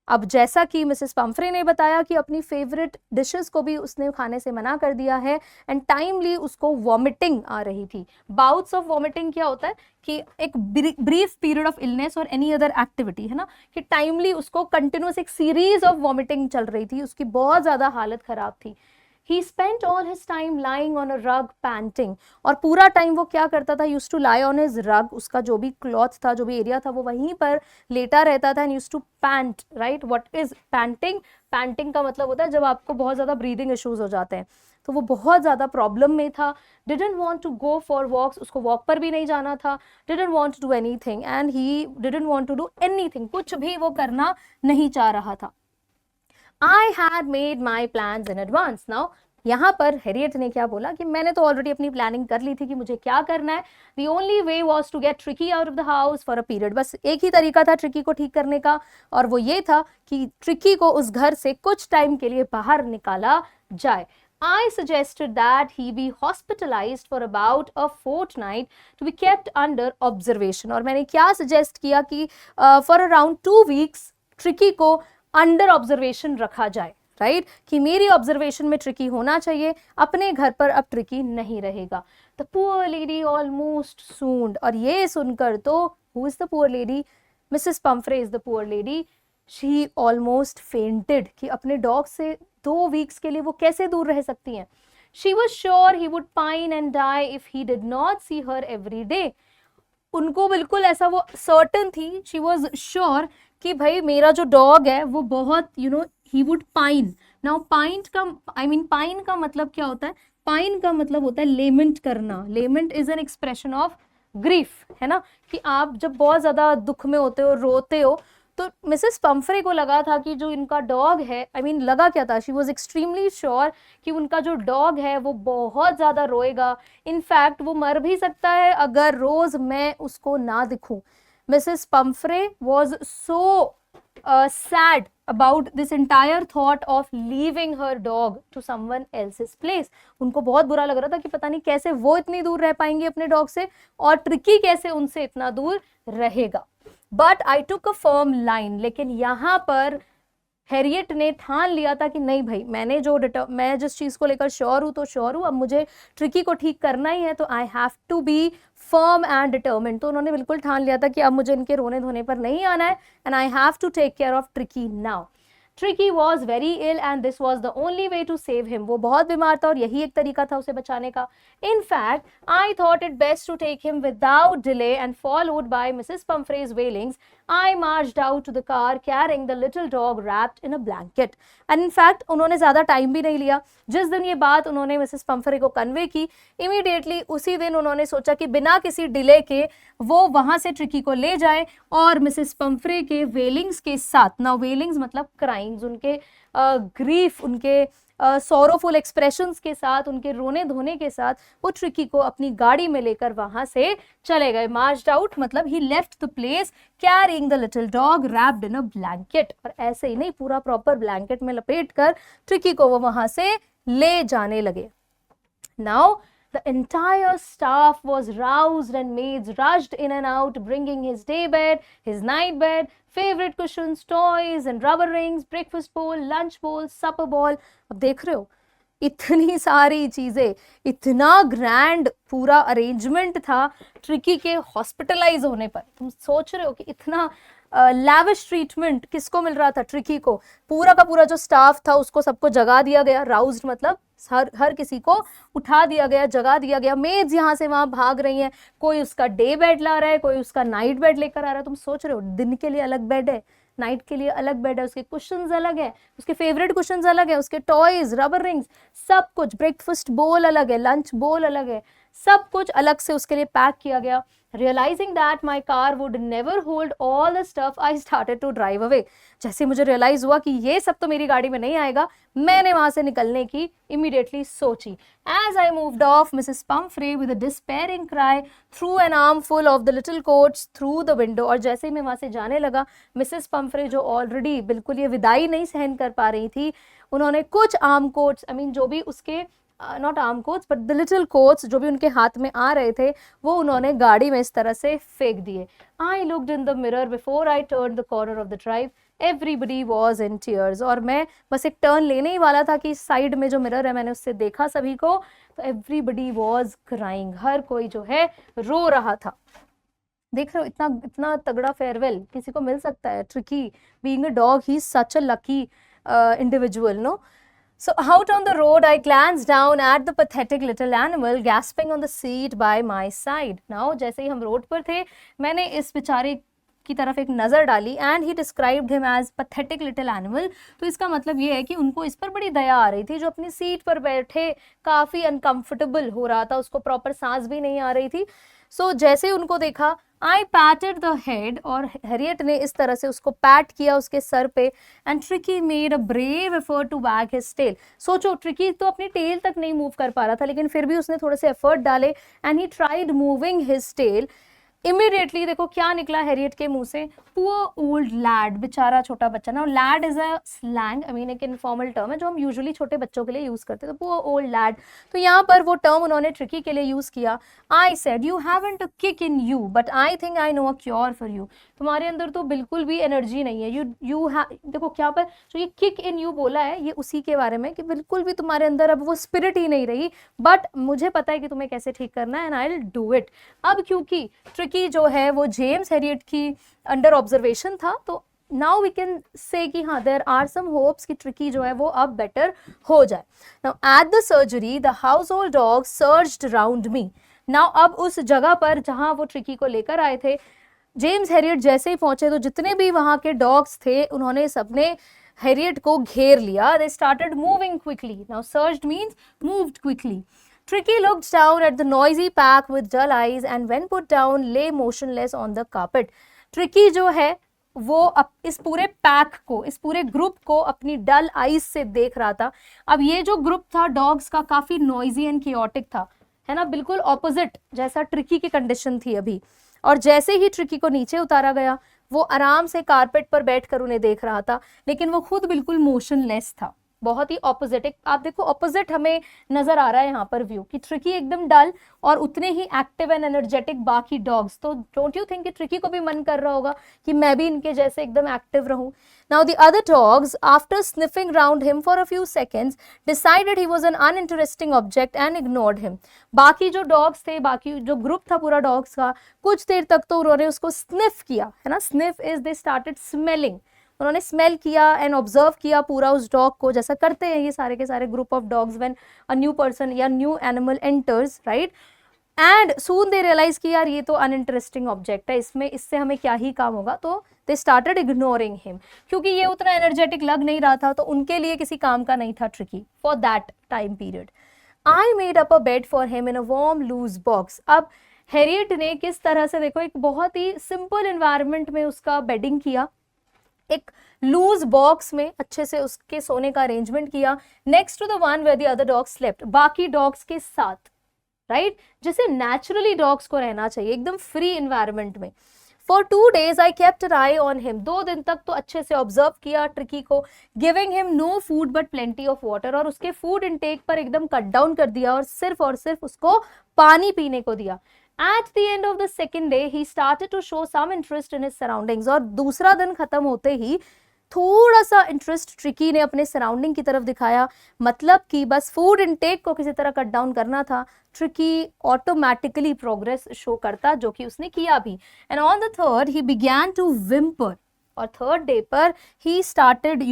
अब जैसा कि मिसेस पंफ्रे ने बताया कि अपनी फेवरेट डिशेस को भी उसने खाने से मना कर दिया है, एंड टाइमली उसको वॉमिटिंग आ रही थी. बाउट्स ऑफ वॉमिटिंग क्या होता है कि एक ब्रीफ पीरियड ऑफ इलनेस और एनी अदर एक्टिविटी, है ना, कि टाइमली उसको कंटिन्यूस एक सीरीज ऑफ वॉमिटिंग चल रही थी, उसकी बहुत ज्यादा हालत खराब थी. He spent all his time lying on a rug panting. और पूरा टाइम वो क्या करता था, used to lie on his rug, उसका जो भी क्लॉथ था, जो भी एरिया था, वो वहीं पर लेटा रहता था, and used to pant, right? What is panting? Panting का मतलब होता है जब आपको बहुत ज़्यादा breathing issues हो जाते हैं, तो वो बहुत ज़्यादा प्रॉब्लम में था. Didn't want to go for walks, उसको वॉक पर भी नहीं जाना था. Didn't want to do anything and he didn't want to do anything, कुछ भी वो करना नहीं चाह रहा था. I had made my plans in advance. Now यहाँ पर हैरियट ने क्या बोला कि मैंने तो ऑलरेडी अपनी प्लानिंग कर ली थी कि मुझे क्या करना है. The only way was to get Tricky out of the house for a period. बस एक ही तरीका था ट्रिकी को ठीक करने का, और वो ये था कि ट्रिकी को उस घर से कुछ टाइम के लिए बाहर निकाला जाए. I suggested that he be hospitalized for about a fortnight to be kept under observation. और मैंने क्या सजेस्ट किया कि for around 2 weeks ट्रिकी को अंडर ऑब्जर्वेशन रखा जाए, राइट? कि मेरी ऑब्जर्वेशन में ट्रिकी होना चाहिए, अपने घर पर अब ट्रिकी नहीं रहेगा. The poor lady almost swooned. और ये सुनकर तो who is the poor lady? Mrs Pumphrey is the poor lady. She almost fainted कि अपने डॉग से 2 वीक्स के लिए वो कैसे दूर रह सकती हैं. She was sure he would pine and die if he did not see her every day. उनको बिल्कुल ऐसा वो सर्टन थी, शी वॉज श्योर कि भाई मेरा जो डॉग है वो बहुत ही वुड पाइन. नाउ पाइन का मतलब क्या होता है? पाइन का मतलब होता है लेमेंट करना. Lament is an expression of grief, है ना, कि आप जब बहुत ज्यादा दुख में होते हो, रोते हो. तो मिसेस पंफ्रे को लगा था कि जो इनका डॉग है, लगा क्या था, शी वॉज एक्सट्रीमली श्योर कि उनका जो डॉग है वो बहुत ज़्यादा रोएगा. इनफैक्ट वो मर भी सकता है अगर रोज़ मैं उसको ना दिखूं. Mrs Pumphrey was so sad about this entire thought of leaving her dog to someone else's place. उनको बहुत बुरा लग रहा था कि पता नहीं कैसे वो इतनी दूर रह पाएंगी अपने डॉग से, और ट्रिकी कैसे उनसे इतना दूर रहेगा. But I took a firm line. लेकिन यहाँ पर हैरियट ने ठान लिया था कि नहीं भाई, मैं जिस चीज़ को लेकर श्योर हूँ तो श्योर हूँ, अब मुझे ट्रिकी को ठीक करना ही है, तो I have to be firm and determined. तो उन्होंने बिल्कुल ठान लिया था कि अब मुझे इनके रोने धोने पर नहीं आना है, and I have to take care of Tricky now. Tricky was very ill and this was the only way to save him. वो बहुत बीमार था और यही एक तरीका था उसे बचाने का. In fact, I thought it best to take him without delay, and followed by Mrs. Pumphrey's wailings, I marched out to the car carrying the little dog wrapped in a blanket. And in fact, उन्होंने ज़्यादा time भी नहीं लिया. जिस दिन ये बात उन्होंने मिसेस पंफ्रे को कन्वे की, इमीडिएटली उसी दिन उन्होंने सोचा कि बिना किसी डिले के वो वहाँ से ट्रिकी को ले जाए, और मिसेस पंफ्रे के वेलिंग्स के साथ, ना वेलिंग्स मतलब क्राइंग्स, उनके ग्रीफ, उनके सॉरोफुल एक्सप्रेशंस के साथ, उनके रोने धोने के साथ वो ट्रिकी को अपनी गाड़ी में लेकर वहां से चले गए. मार्च्ड आउट मतलब he left the place carrying the little dog wrapped in a blanket. और ऐसे ही नहीं, पूरा प्रॉपर ब्लैंकेट में लपेट कर ट्रिकी को वो वहां से ले जाने लगे. Now the entire staff was roused and maids rushed in and out, bringing his day bed, his night bed, favorite cushions, toys and rubber rings, breakfast bowl, lunch bowl, supper bowl. अब देख रहे हो इतनी सारी चीजें, इतना grand पूरा arrangement था ट्रिकी के हॉस्पिटलाइज होने पर. तुम सोच रहे हो कि इतना लैविश ट्रीटमेंट किसको मिल रहा था? ट्रिकी को. पूरा का पूरा जो स्टाफ था उसको सबको जगा दिया गया. राउज्ड मतलब हर किसी को उठा दिया गया, जगा दिया गया. मेड्स यहाँ से वहाँ भाग रही हैं, कोई उसका डे बेड ला रहा है, कोई उसका नाइट बेड लेकर आ रहा है. तुम सोच रहे हो, दिन के लिए अलग बेड है, नाइट के लिए अलग बेड है, उसके कुशन्स अलग है, उसके फेवरेट कुशन्स अलग है, उसके टॉयज, रबर रिंग्स, सब कुछ. ब्रेकफास्ट बोल अलग है, लंच बोल अलग है, सब कुछ अलग से उसके लिए पैक किया गया. Realizing that my car would never hold all the stuff, I started to drive away. जैसे मुझे रियलाइज हुआ कि ये सब तो मेरी गाड़ी में नहीं आएगा, मैंने वहां से निकलने की immediately Sochi. As I moved off, Mrs. Pumphrey with a despairing cry threw an armful of the little coats through the window. और जैसे ही मैं वहां से जाने लगा, मिसेस पंफ्रे जो ऑलरेडी बिल्कुल ये विदाई नहीं सहन कर पा रही थी, उन्होंने कुछ आर्म कोट्स, जो भी उसके not arm quotes but the little quotes जो भी उनके हाथ में आ रहे थे, वो उन्होंने गाड़ी में इस तरह से फेंक दिए. I looked in the mirror before I turn the corner of the drive. Everybody was in tears. और मैं बस एक टर्न लेने ही वाला था कि साइड में जो मिरर है मैंने उससे देखा सभी को, तो एवरीबडी वॉज क्राइंग. हर कोई जो है रो रहा था. देख रहे हो, इतना इतना तगड़ा फेयरवेल किसी को मिल सकता है. Tricki being a dog, he is such a lucky individual, no. So out on the road, I glanced down at the pathetic little animal gasping on the seat by my side. Now, जैसे ही हम road पर थे, मैंने इस बेचारे की तरफ एक नज़र डाली and he described him as pathetic little animal. तो इसका मतलब ये है कि उनको इस पर बड़ी दया आ रही थी, जो अपनी सीट पर बैठे काफ़ी अनकंफर्टेबल हो रहा था, उसको प्रॉपर सांस भी नहीं आ रही थी। सो जैसे उनको देखा, आई पैटेड द हेड, और हैरियट ने इस तरह से उसको पैट किया उसके सर पे, and Tricki made a brave effort to wag his tail. सोचो, ट्रिकी तो अपनी टेल तक नहीं मूव कर पा रहा था, लेकिन फिर भी उसने थोड़े से एफर्ट डाले and he tried moving his tail. Immediately देखो क्या निकला हैरियट के मुंह से, पुअर ओल्ड लैड, बेचारा छोटा बच्चा। ना lad is a slang, I mean एक इनफॉर्मल टर्म है जो हम यूजुअली छोटे बच्चों के लिए यूज करते हैं, तो पुअर ओल्ड लैड। तो यहाँ पर वो टर्म उन्होंने ट्रिकी के लिए यूज किया। I said you haven't a kick in you but I think I know a cure for you. तुम्हारे अंदर तो बिल्कुल भी एनर्जी नहीं है। यू देखो क्या पर जो ये किक इन यू बोला है, ये उसी के बारे में कि बिल्कुल भी तुम्हारे अंदर अब वो स्पिरिट ही नहीं रही, बट मुझे पता है कि तुम्हें कैसे ठीक करना है and I will do it. अब क्योंकि ट्रिकी जो है वो जेम्स हैरियट की अंडर ऑब्जर्वेशन था, तो नाउ वी कैन से कि हाँ देयर आर सम होप्स कि ट्रिकी जो है वो अब बेटर हो जाए। Now at the surgery the house hold dog surged around me. Now अब उस जगह पर जहाँ वो ट्रिकी को लेकर आए थे, जेम्स हैरियट जैसे ही पहुंचे तो जितने भी वहाँ के डॉग्स थे उन्होंने सबने हैरियट को घेर लिया। They started moving quickly. Now surged means moved quickly. Tricky looked down at the noisy pack with dull eyes and when put down lay motionless on the carpet. Tricky जो है वो इस पूरे पैक को, इस पूरे ग्रुप को अपनी डल आईज से देख रहा था। अब ये जो ग्रुप था डॉग्स का काफी नॉइजी एंड कियोटिक था, है ना, बिल्कुल ऑपोजिट जैसा ट्रिकी की कंडीशन थी अभी। और जैसे ही ट्रिकी को नीचे उतारा गया, वो आराम से कारपेट पर बैठकर उन्हें देख रहा था, लेकिन वो खुद बिल्कुल मोशनलेस था। बहुत ही ऑपोजिट, आप देखो ऑपोजिट हमें नजर आ रहा है यहाँ पर व्यू, कि ट्रिकी एकदम डल और उतने ही एक्टिव एंड एनर्जेटिक बाकी डॉग्स। तो डोंट यू थिंक कि ट्रिकी को भी मन कर रहा होगा कि मैं भी इनके जैसे एकदम एक्टिव रहूं। Now the other dogs after sniffing round him for a few seconds decided he was an uninteresting object and ignored him. बाकी जो डॉग्स थे, बाकी जो ग्रुप था पूरा डॉग्स का, कुछ देर तक तो उन्होंने उसको स्निफ किया, है ना, sniff is they started smelling. उन्होंने स्मेल किया एंड ऑब्जर्व किया पूरा उस डॉग को, जैसा करते हैं ये सारे के सारे group of dogs when a new person या new animal enters, right. And soon they realise कि यार ये तो अनइंटरेस्टिंग ऑब्जेक्ट है, इससे हमें क्या ही काम होगा। तो दे स्टार्टेड इग्नोरिंग हिम, क्योंकि ये उतना एनर्जेटिक लग नहीं रहा था, तो उनके लिए किसी काम का नहीं था Tricki for that time period. I made up a bed for him in a warm loose box. अब हैरियट ने किस तरह से, देखो, एक बहुत ही सिंपल एनवायरनमेंट में उसका बेडिंग किया, एक लूज बॉक्स में अच्छे से उसके सोने का अरेंजमेंट किया, next to the one where the other dogs slept, बाकी डॉग्स के साथ, राइट, जैसे नेचुरली डॉग्स को रहना चाहिए, एकदम फ्री एनवायरनमेंट में। For 2 days I kept an eye on him. 2 दिन तक तो अच्छे से ऑब्जर्व किया ट्रिकी को, giving him no food but plenty of water, और उसके फूड इनटेक पर एकदम कट डाउन कर दिया और सिर्फ उसको पानी पीने को दिया। At the end of the second day, he started to show some interest in his surroundings. और दूसरा दिन खत्म होते ही थोड़ा सा इंटरेस्ट ट्रिकी ने अपने सराउंडिंग की तरफ दिखाया, मतलब कि बस फूड इनटेक को किसी तरह कट डाउन करना था। ट्रिकी ऑटोमेटिकली प्रोग्रेस शो करता, जो कि उसने किया भी। And on the third he began to whimper, और थर्ड डे पर ही started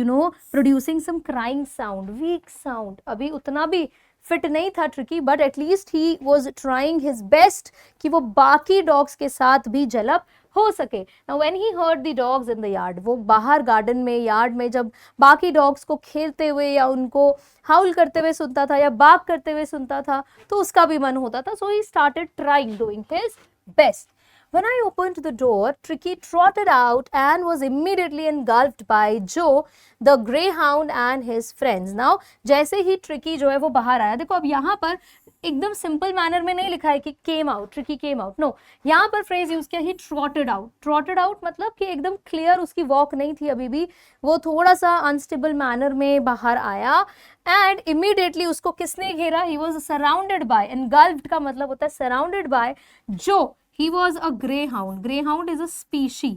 producing some crying sound, weak sound. अभी उतना भी फिट नहीं था Tricki, but at least he was trying his best कि वो बाकी डॉग्स के साथ भी जलप हो सके। Now when he heard the dogs in the yard, वो बाहर गार्डन में, यार्ड में जब बाकी डॉग्स को खेलते हुए या उनको हाउल करते हुए सुनता था या बाग करते हुए सुनता था, तो उसका भी मन होता था। So he started trying, doing his best. When I opened the door, Tricky trotted out and was immediately engulfed by Joe, the greyhound and his friends. Now, जैसे ही Tricky जो है वो बाहर आया, देखो अब यहाँ पर एकदम सिंपल मैनर में नहीं लिखा है कि came out, Tricky came out, no, यहाँ पर फ्रेज यूज किया ही trotted out. Trotted out मतलब कि एकदम क्लियर उसकी वॉक नहीं थी अभी भी, वो थोड़ा सा अनस्टेबल मैनर में बाहर आया एंड इमीडिएटली उसको किसने घेरा? He was surrounded by, engulfed का मतलब होता है surrounded by Joe. He was a greyhound. Greyhound is a species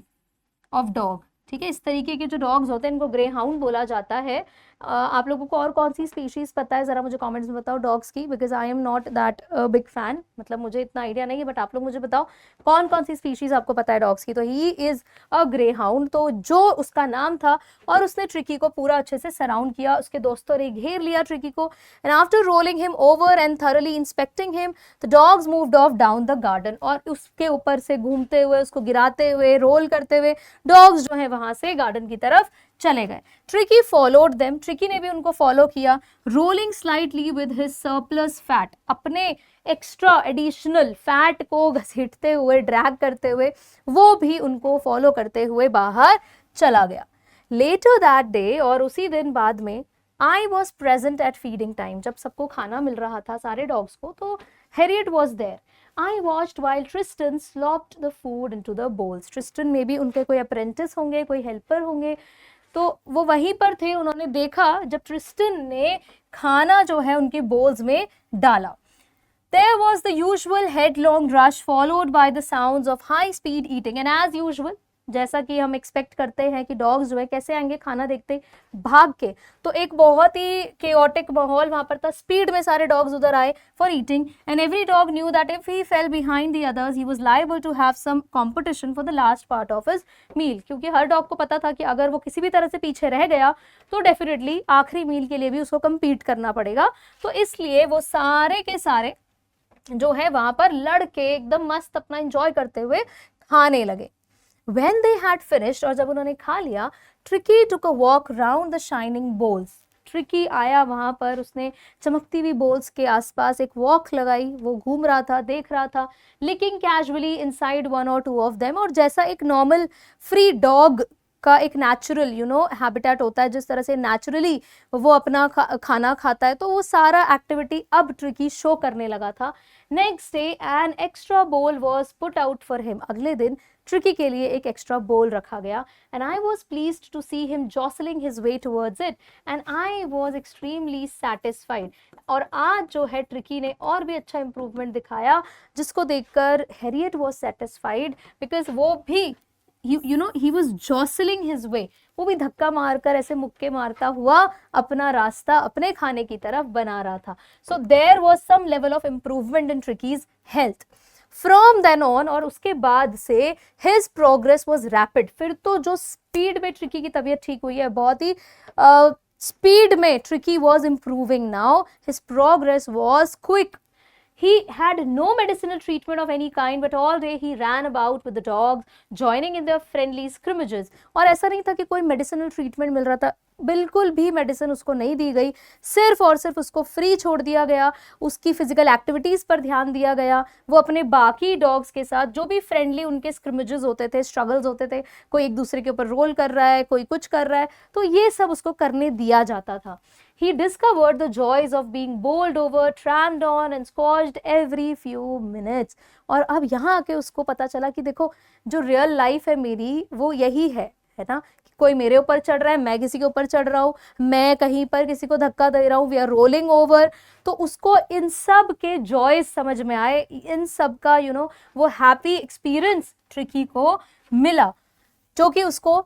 of dog. ठीक है, इस तरीके के जो डॉग्स होते हैं इनको ग्रेहाउंड बोला जाता है। आप लोगों को और कौन सी स्पीशीज पता है, जरा मुझे कमेंट्स में बताओ डॉग्स की, because I am not that big fan, मतलब मुझे इतना आइडिया नहीं है, बट आप लोग मुझे बताओ कौन कौन सी स्पीशीज आपको पता है डॉग्स की। तो he is a grey hound, तो जो उसका नाम था, और उसने ट्रिकी को पूरा अच्छे से सराउंड किया, उसके दोस्तों ने घेर लिया ट्रिकी को, and after rolling him over and thoroughly inspecting him the dogs moved of down the garden, और उसके ऊपर से घूमते हुए, उसको गिराते हुए, रोल करते हुए डॉग्स जो है वहां से गार्डन की तरफ चले गए। ट्रिकी फॉलोड देम, ट्रिकी ने भी उनको फॉलो किया, rolling slightly with his surplus fat, अपने एक्स्ट्रा एडिशनल फैट को घसीटते हुए, ड्रैग करते हुए, वो भी उनको फॉलो करते हुए बाहर चला गया। लेटर दैट डे, और उसी दिन बाद में, I was present at feeding time, जब सबको खाना मिल रहा था सारे डॉग्स को, तो Herriot was there. I watched while Tristan slopped the food into the bowls. Tristan में भी उनके कोई अप्रेंटिस होंगे, कोई हेल्पर होंगे, तो वो वहीं पर थे। उन्होंने देखा जब ट्रिस्टन ने खाना जो है उनके बोल्स में डाला। There was the usual headlong rush followed by the sounds of high speed eating, and as usual, जैसा कि हम एक्सपेक्ट करते हैं कि डॉग्स जो है कैसे आएंगे खाना देखते भाग के, तो एक बहुत ही केओटिक माहौल वहां पर था, स्पीड में सारे डॉग्स उधर आए for eating, and every dog knew that if he fell behind the others he was liable to have some competition for the last part of his meal, क्योंकि हर डॉग को पता था कि अगर वो किसी भी तरह से पीछे रह गया तो डेफिनेटली आखिरी मील के लिए भी उसको कम्पीट करना पड़ेगा। तो इसलिए वो सारे के सारे जो है वहां पर लड़ के एकदम मस्त अपना एंजॉय करते हुए खाने लगे। When they had finished, और जब उन्होंने खा लिया, Tricky took a walk round the shining bowls. Tricky आया वहां पर, उसने चमकती हुई बोल्स के आसपास एक वॉक लगाई, वो घूम रहा था, देख रहा था, looking casually inside one or two of them, और जैसा एक नॉर्मल फ्री डॉग का एक नेचुरल हैबिटेट होता है, जिस तरह से नेचुरली वो अपना खाना खाता है, तो वो सारा एक्टिविटी अब ट्रिकी शो करने लगा था। नेक्स्ट डे एन एक्स्ट्रा बोल was put out for him, अगले दिन ट्रिकी के लिए एक एक्स्ट्रा बोल रखा गया, and I was pleased to see him jostling his way towards it, and I was extremely satisfied. और आज जो है ट्रिकी ने और भी अच्छा इंप्रूवमेंट दिखाया, जिसको देखकर हैरियट वॉज सेटिस्फाइड, बिकॉज वो भी he was jostling his way, वो भी धक्का मारकर ऐसे मुक्के मारता हुआ अपना रास्ता अपने खाने की तरफ बना रहा था। So there was some level of improvement in Tricky's health. From then on, और उसके बाद से his progress was rapid. फिर तो जो स्पीड में ट्रिकी की तबीयत ठीक हुई है, बहुत ही स्पीड में tricky was improving now. His progress was quick. He had no medicinal treatment of any kind, but all day he ran about with the dogs, joining in their friendly scrimmages. और ऐसा नहीं था कि कोई medicinal treatment मिल रहा था, बिल्कुल भी मेडिसिन उसको नहीं दी गई, सिर्फ और सिर्फ उसको फ्री छोड़ दिया गया, उसकी फिजिकल एक्टिविटीज़ पर ध्यान दिया गया। वो अपने बाकी डॉग्स के साथ जो भी फ्रेंडली उनके स्क्रिमेजेस होते थे, स्ट्रगल्स होते थे, कोई एक दूसरे के ऊपर रोल कर रहा है, कोई कुछ कर रहा है, तो ये सब उसको करने दिया जाता था। He discovered the joys of being bowled over, tramped on and squashed every few minutes. और अब यहाँ आके उसको पता चला कि देखो जो रियल लाइफ है मेरी, वो यही है ना, कोई मेरे ऊपर चढ़ रहा है, मैं किसी के ऊपर चढ़ रहा हूँ, मैं कहीं पर किसी को धक्का दे रहा हूँ, वी आर रोलिंग ओवर। तो उसको इन सब के जॉयज समझ में आए, इन सब का वो हैप्पी एक्सपीरियंस ट्रिकी को मिला, जो कि उसको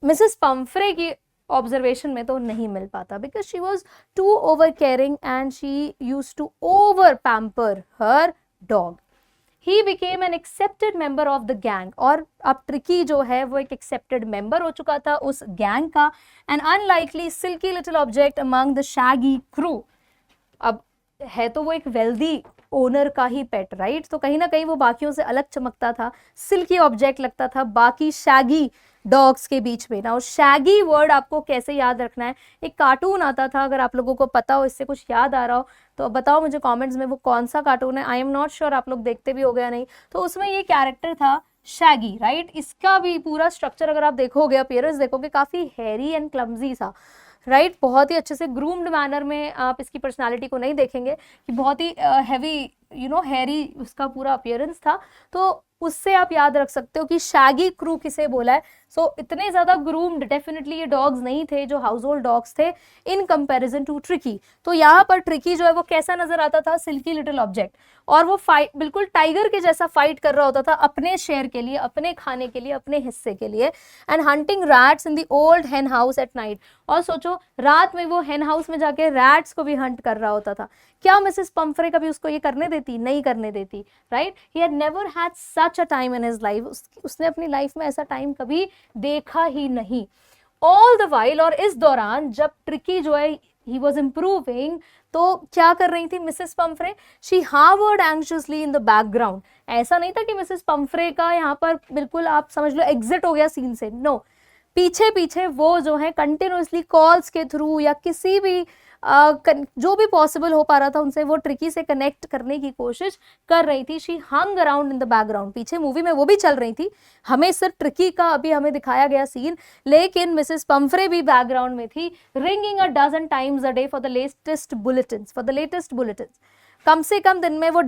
मिसेस पम्फ्रे की ऑब्जर्वेशन में तो नहीं मिल पाता, because she was too over caring and she use to over pamper her dog. He became an accepted member of the gang, और अब ट्रिकी जो है वो एक एक्सेप्टेड मेंबर हो चुका था उस गैंग का, an unlikely silky little object among the shaggy crew. अब है तो वो एक वेल्दी ओनर का ही पेट, राइट, तो कहीं ना कहीं वो बाकियों से अलग चमकता था, सिल्की ऑब्जेक्ट लगता था बाकी शैगी डॉग्स के बीच में ना। और शैगी वर्ड आपको कैसे याद रखना है, एक कार्टून आता था, अगर आप लोगों को पता हो, इससे कुछ याद आ रहा हो तो बताओ मुझे कमेंट्स में वो कौन सा कार्टून है। आई एम नॉट श्योर आप लोग देखते भी हो गया नहीं, तो उसमें ये कैरेक्टर था शैगी, राइट। इसका भी पूरा स्ट्रक्चर अगर आप देखोगे, अपीयरेंस देखोगे, काफी हैरी एंड क्लमजी सा, राइट, बहुत ही अच्छे से ग्रूम्ड मैनर में आप इसकी पर्सनालिटी को नहीं देखेंगे कि बहुत ही हैवी हैरी उसका पूरा अपीयरेंस था। तो उससे आप याद रख सकते हो कि शैगी क्रू किसे बोला है, सो इतने ज्यादा ग्रूम्ड डेफिनेटली ये डॉग्स नहीं थे जो हाउस होल्ड डॉग्स थे इन कंपैरिजन टू ट्रिकी। तो यहाँ पर ट्रिकी जो है वो कैसा नजर आता था, सिल्की लिटिल ऑब्जेक्ट, और वो फाइट बिल्कुल टाइगर के जैसा फाइट कर रहा होता था अपने शेयर के लिए, अपने खाने के लिए, अपने हिस्से के लिए। And hunting rats in the old हेन हाउस एट नाइट, और सोचो रात में वो हेन हाउस में जाके रैट्स को भी हंट कर रहा होता था। क्या मिसेस पंफ्रे कभी उसको ये करने देती? नहीं करने देती, right. He had never had such a time in his life, उसने अपनी लाइफ में ऐसा टाइम कभी देखा ही नहीं। ऑल द वाइल, और इस दौरान जब ट्रिकी जो है ही वॉज इम्प्रूविंग, तो क्या कर रही थी Mrs Pumphrey? She hovered anxiously in the background. ऐसा नहीं था कि मिसेस पंफ्रे का यहाँ पर बिल्कुल आप समझ लो एग्जिट हो गया सीन से, नो, पीछे पीछे वो जो है कंटिन्यूसली कॉल्स के थ्रू या किसी भी जो भी पॉसिबल हो पा रहा था उनसे वो ट्रिकी से कनेक्ट करने की कोशिश कर रही थी। She hung around in the background, पीछे मूवी में वो भी चल रही थी, हमें सिर्फ ट्रिकी का अभी हमें दिखाया गया सीन, लेकिन मिसेस पंफ्रे भी बैकग्राउंड में थी, ringing a dozen times a day for the latest bulletin. कम से कम दिन में वो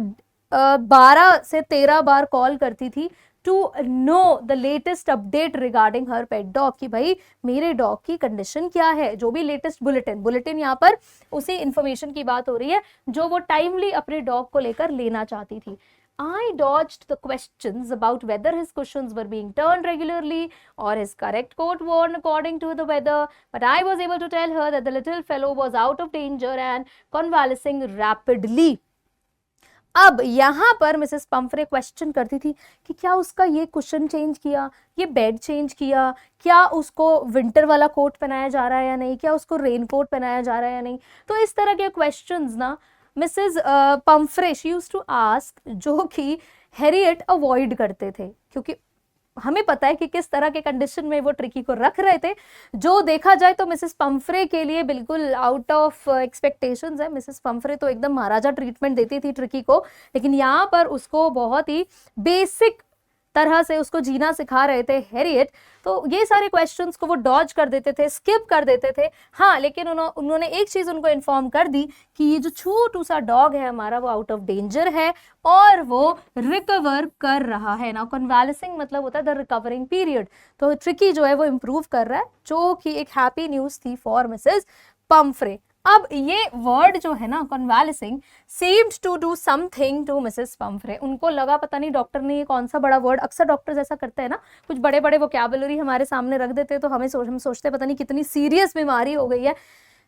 12 से 13 बार कॉल करती थी to know the latest update regarding her pet dog, कि भाई मेरे डॉग की कंडीशन क्या है, जो भी लेटेस्ट बुलेटिन यहाँ पर उसी इंफॉर्मेशन की बात हो रही है जो वो टाइमली अपने डॉग को लेकर लेना चाहती थी। I dodged the questions about whether his cushions were being turned regularly or his correct coat worn according to the weather, but I was able to tell her that the little fellow was out of danger and convalescing rapidly. अब यहाँ पर Mrs Pomfrey question करती थी कि क्या उसका ये cushion change किया, ये बेड चेंज किया, क्या उसको विंटर वाला कोट पहनाया जा रहा है या नहीं, क्या उसको रेन कोट पहनाया जा रहा है या नहीं। तो इस तरह के क्वेश्चंस ना Mrs Pumphrey she used to ask, जो कि हैरियट अवॉइड करते थे, क्योंकि हमें पता है कि किस तरह के कंडीशन में वो ट्रिकी को रख रहे थे। जो देखा जाए तो मिसेस पंफ्रे के लिए बिल्कुल आउट ऑफ एक्सपेक्टेशंस है। मिसेस पंफ्रे तो एकदम महाराजा ट्रीटमेंट देती थी ट्रिकी को, लेकिन यहाँ पर उसको बहुत ही बेसिक तरह से उसको जीना सिखा रहे थे हैरियट। तो ये सारे क्वेश्चंस को वो डॉज कर देते थे, स्किप कर देते थे। हाँ, लेकिन उन्होंने एक चीज उनको इन्फॉर्म कर दी कि ये जो छोटू सा डॉग है हमारा वो आउट ऑफ डेंजर है और वो रिकवर कर रहा है। ना कन्वालेसिंग मतलब होता है द रिकवरिंग पीरियड। तो ट्रिकी जो है वो इम्प्रूव कर रहा है, जो कि एक हैप्पी न्यूज थी फॉर मिसेस पंफ्रे। अब ये वर्ड जो है ना कन्वालेसिंग seemed to do something to Mrs Pomfrey. उनको लगा पता नहीं डॉक्टर ने ये कौन सा बड़ा वर्ड, अक्सर डॉक्टर ऐसा करते हैं ना, कुछ बड़े बड़े वोकैबुलरी हमारे सामने रख देते हैं तो हम सोचते पता नहीं कितनी सीरियस बीमारी हो गई है।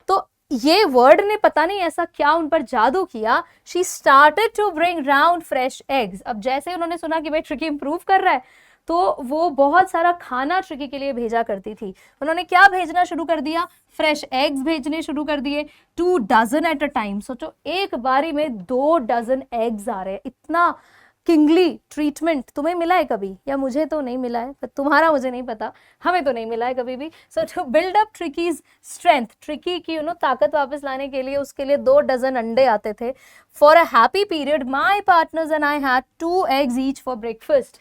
तो ये वर्ड ने पता नहीं ऐसा क्या उन पर जादू किया। She started to bring round fresh eggs. अब जैसे उन्होंने सुना कि भाई ट्रिकी इंप्रूव कर रहा है तो वो बहुत सारा खाना ट्रिकी के लिए भेजा करती थी। उन्होंने क्या भेजना शुरू कर दिया? फ्रेश एग्स भेजने शुरू कर दिए, 2 डजन एट अ टाइम। सोचो एक बारी में 2 डजन एग्स आ रहे हैं। इतना किंगली ट्रीटमेंट तुम्हें मिला है कभी? या मुझे तो नहीं मिला है, पर तुम्हारा मुझे नहीं पता, हमें तो नहीं मिला है कभी भी। So to build up Tricki's strength, Tricki की ताकत वापस लाने के लिए उसके लिए 2 डजन अंडे आते थे। For a happy period my partners and I had 2 eggs each for breakfast.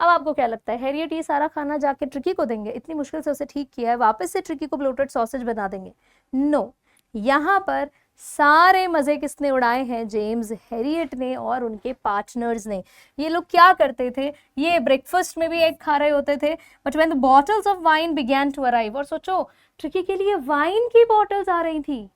अब आपको क्या लगता है हैरियट ये सारा खाना जाके ट्रिकी को देंगे? इतनी मुश्किल से उसे ठीक किया है, वापस से ट्रिकी को ब्लोटेड सॉसेज बना देंगे? नो, यहाँ पर सारे मजे किसने उड़ाए हैं? जेम्स हैरियट ने और उनके पार्टनर्स ने। ये लोग क्या करते थे? ये ब्रेकफास्ट में भी एग खा रहे होते थे, but when the bottles of wine began to arrive, और सोचो ट्रिकी के लिए वाइन की बॉटल्स आ रही थी,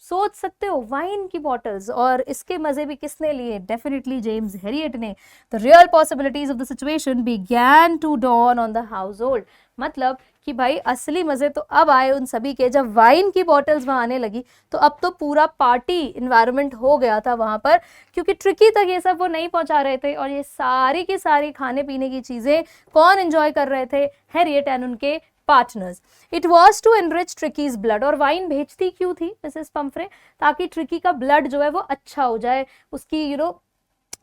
सोच सकते हो वाइन की बॉटल्स, और इसके मजे भी किसने लिए? डेफिनेटली जेम्स हैरियट ने। The real possibilities of the situation began to dawn on the household. मतलब कि भाई असली मजे तो अब आए उन सभी के, जब वाइन की बॉटल्स वहां आने लगी तो अब तो पूरा पार्टी इन्वायरमेंट हो गया था वहां पर, क्योंकि ट्रिकी तक ये सब वो नहीं पहुंचा रहे थे। और ये सारी की सारी खाने पीने की चीजें कौन एंजॉय कर रहे थे? हैरियट एंड उनके partners. It was to enrich Tricki's blood. और वाइन भेजती क्यों थी मिसेस पंफ्रे? ताकि ट्रिकी का ब्लड जो है वो अच्छा हो जाए, उसकी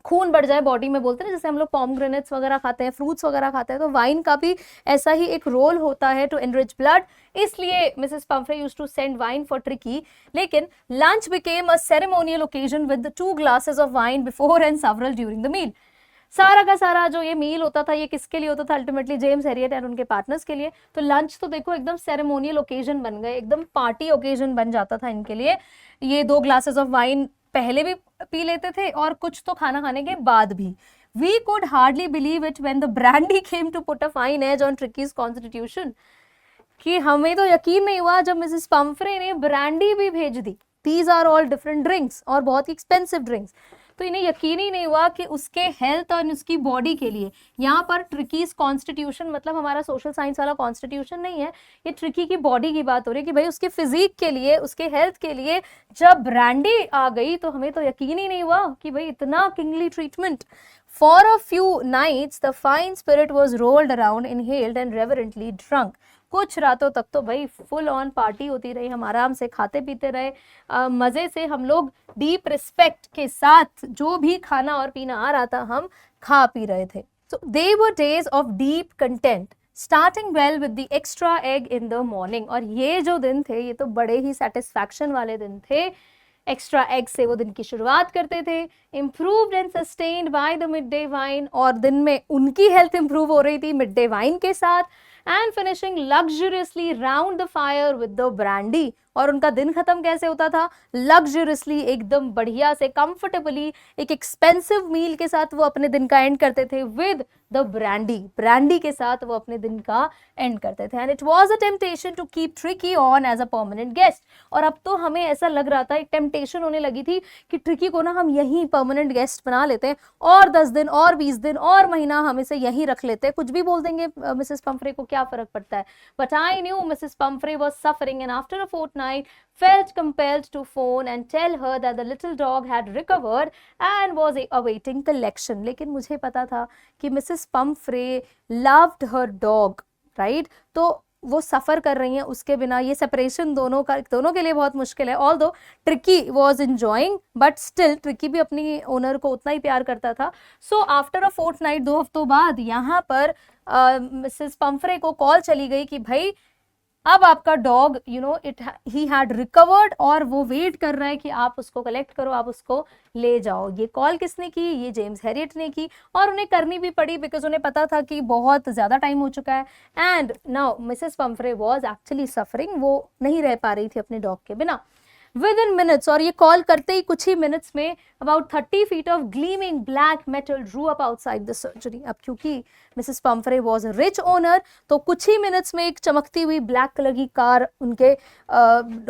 खून बढ़ जाए बॉडी में। बोलते हैं जैसे हम लोग पॉमग्रेनेट्स वगैरह खाते हैं, फ्रूट्स वगैरह खाते हैं, तो वाइन का भी ऐसा ही एक रोल होता है टू एनरिच ब्लड। इसलिए Mrs Pumphrey used to send wine for Tricki. लेकिन lunch became a ceremonial occasion with 2 glasses of wine before and several during the meal. सारा का सारा जो ये मील होता था ये किसके लिए होता था? अल्टीमेटली जेम्स हैरियट एंड उनके पार्टनर्स के लिए। तो लंच तो देखो एकदम सेरेमोनियल ओकेजन बन गए, एकदम पार्टी ओकेजन बन जाता था इनके लिए। ये 2 ग्लासेस ऑफ वाइन पहले भी पी लेते थे और कुछ तो खाना खाने के बाद भी। We could hardly believe it when the brandy came to put a fine edge on Tricky's constitution. कि हमें तो यकीन नहीं हुआ जब मिसेस पम्फ्रे ने ब्रांडी भी भेज दी. These are all different drinks और बहुत ही एक्सपेंसिव ड्रिंक्स. तो इन्हें यकीन ही नहीं हुआ कि उसके हेल्थ और उसकी बॉडी के लिए, यहाँ पर ट्रिकीज कॉन्स्टिट्यूशन मतलब हमारा सोशल साइंस वाला कॉन्स्टिट्यूशन नहीं है, ये ट्रिकी की बॉडी की बात हो रही है कि भाई उसके फिजिक के लिए, उसके हेल्थ के लिए जब ब्रांडी आ गई तो हमें तो यकीन ही नहीं हुआ कि भाई इतना kingly treatment. For a few nights, the fine spirit was rolled around, inhaled and reverently drunk. कुछ रातों तक तो भाई फुल ऑन पार्टी होती रही, हम आराम से खाते पीते रहे, मजे से हम लोग डीप रिस्पेक्ट के साथ जो भी खाना और पीना आ रहा था हम खा पी रहे थे. So they were days of deep content, starting well with the extra egg in the morning. और ये जो दिन थे ये तो बड़े ही सेटिस्फैक्शन वाले दिन थे. एक्स्ट्रा एग से वो दिन की शुरुआत करते थे. Improved and sustained by the mid day wine, और दिन में उनकी हेल्थ इंप्रूव हो रही थी मिड डे वाइन के साथ. And finishing luxuriously round the fire with the brandy. और उनका दिन खत्म कैसे होता था? लग्जरियसली, एकदम बढ़िया से, कंफर्टेबली, एक एक्सपेंसिव मील के साथ वो अपने दिन का एंड करते थे विद द ब्रांडी. ब्रांडी के साथ वो अपने दिन का एंड करते थे. And it was a temptation to keep Tricki on as a permanent guest. और अब तो हमें ऐसा लग रहा था, एक टेम्पटेशन होने लगी थी कि ट्रिकी को ना हम यहीं परमानेंट गेस्ट बना लेते हैं, और 10 दिन और 20 दिन और महीना हम इसे यहीं रख लेते हैं, कुछ भी बोल देंगे मिसेस पम्फ्रे को, क्या फर्क पड़ता है. But I knew Mrs Pumphrey was suffering, and after a fortnight felt compelled to phone and tell her that the little dog had recovered and was awaiting collection. लेकिन मुझे पता था कि Mrs Pomfrey loved her dog, right? तो वो सफ़र कर रही हैं उसके बिना, ये सेपरेशन दोनों के लिए बहुत मुश्किल है. Although tricky was enjoying, but still tricky भी अपनी ओनर को उतना ही प्यार करता था. सो आफ्टर अ फोर्टनाइट, 2 हफ्तों बाद, यहाँ पर मिसेस पम्फ्रे को कॉल चली गई कि भाई अब आपका डॉग ही हैड रिकवर्ड, और वो वेट कर रहा है कि आप उसको कलेक्ट करो, आप उसको ले जाओ. ये कॉल किसने की? ये जेम्स हैरियट ने की, और उन्हें करनी भी पड़ी बिकॉज उन्हें पता था कि बहुत ज़्यादा टाइम हो चुका है. And now Mrs Pumphrey was actually suffering, वो नहीं रह पा रही थी अपने डॉग के बिना. Within minutes, और ये कॉल करते ही कुछ ही मिनट्स में, about 30 feet of gleaming black metal drew up outside the surgery. अब क्योंकि Mrs Pomfrey was a rich owner, तो कुछ ही मिनट्स में एक चमकती हुई ब्लैक कलर की कार उनके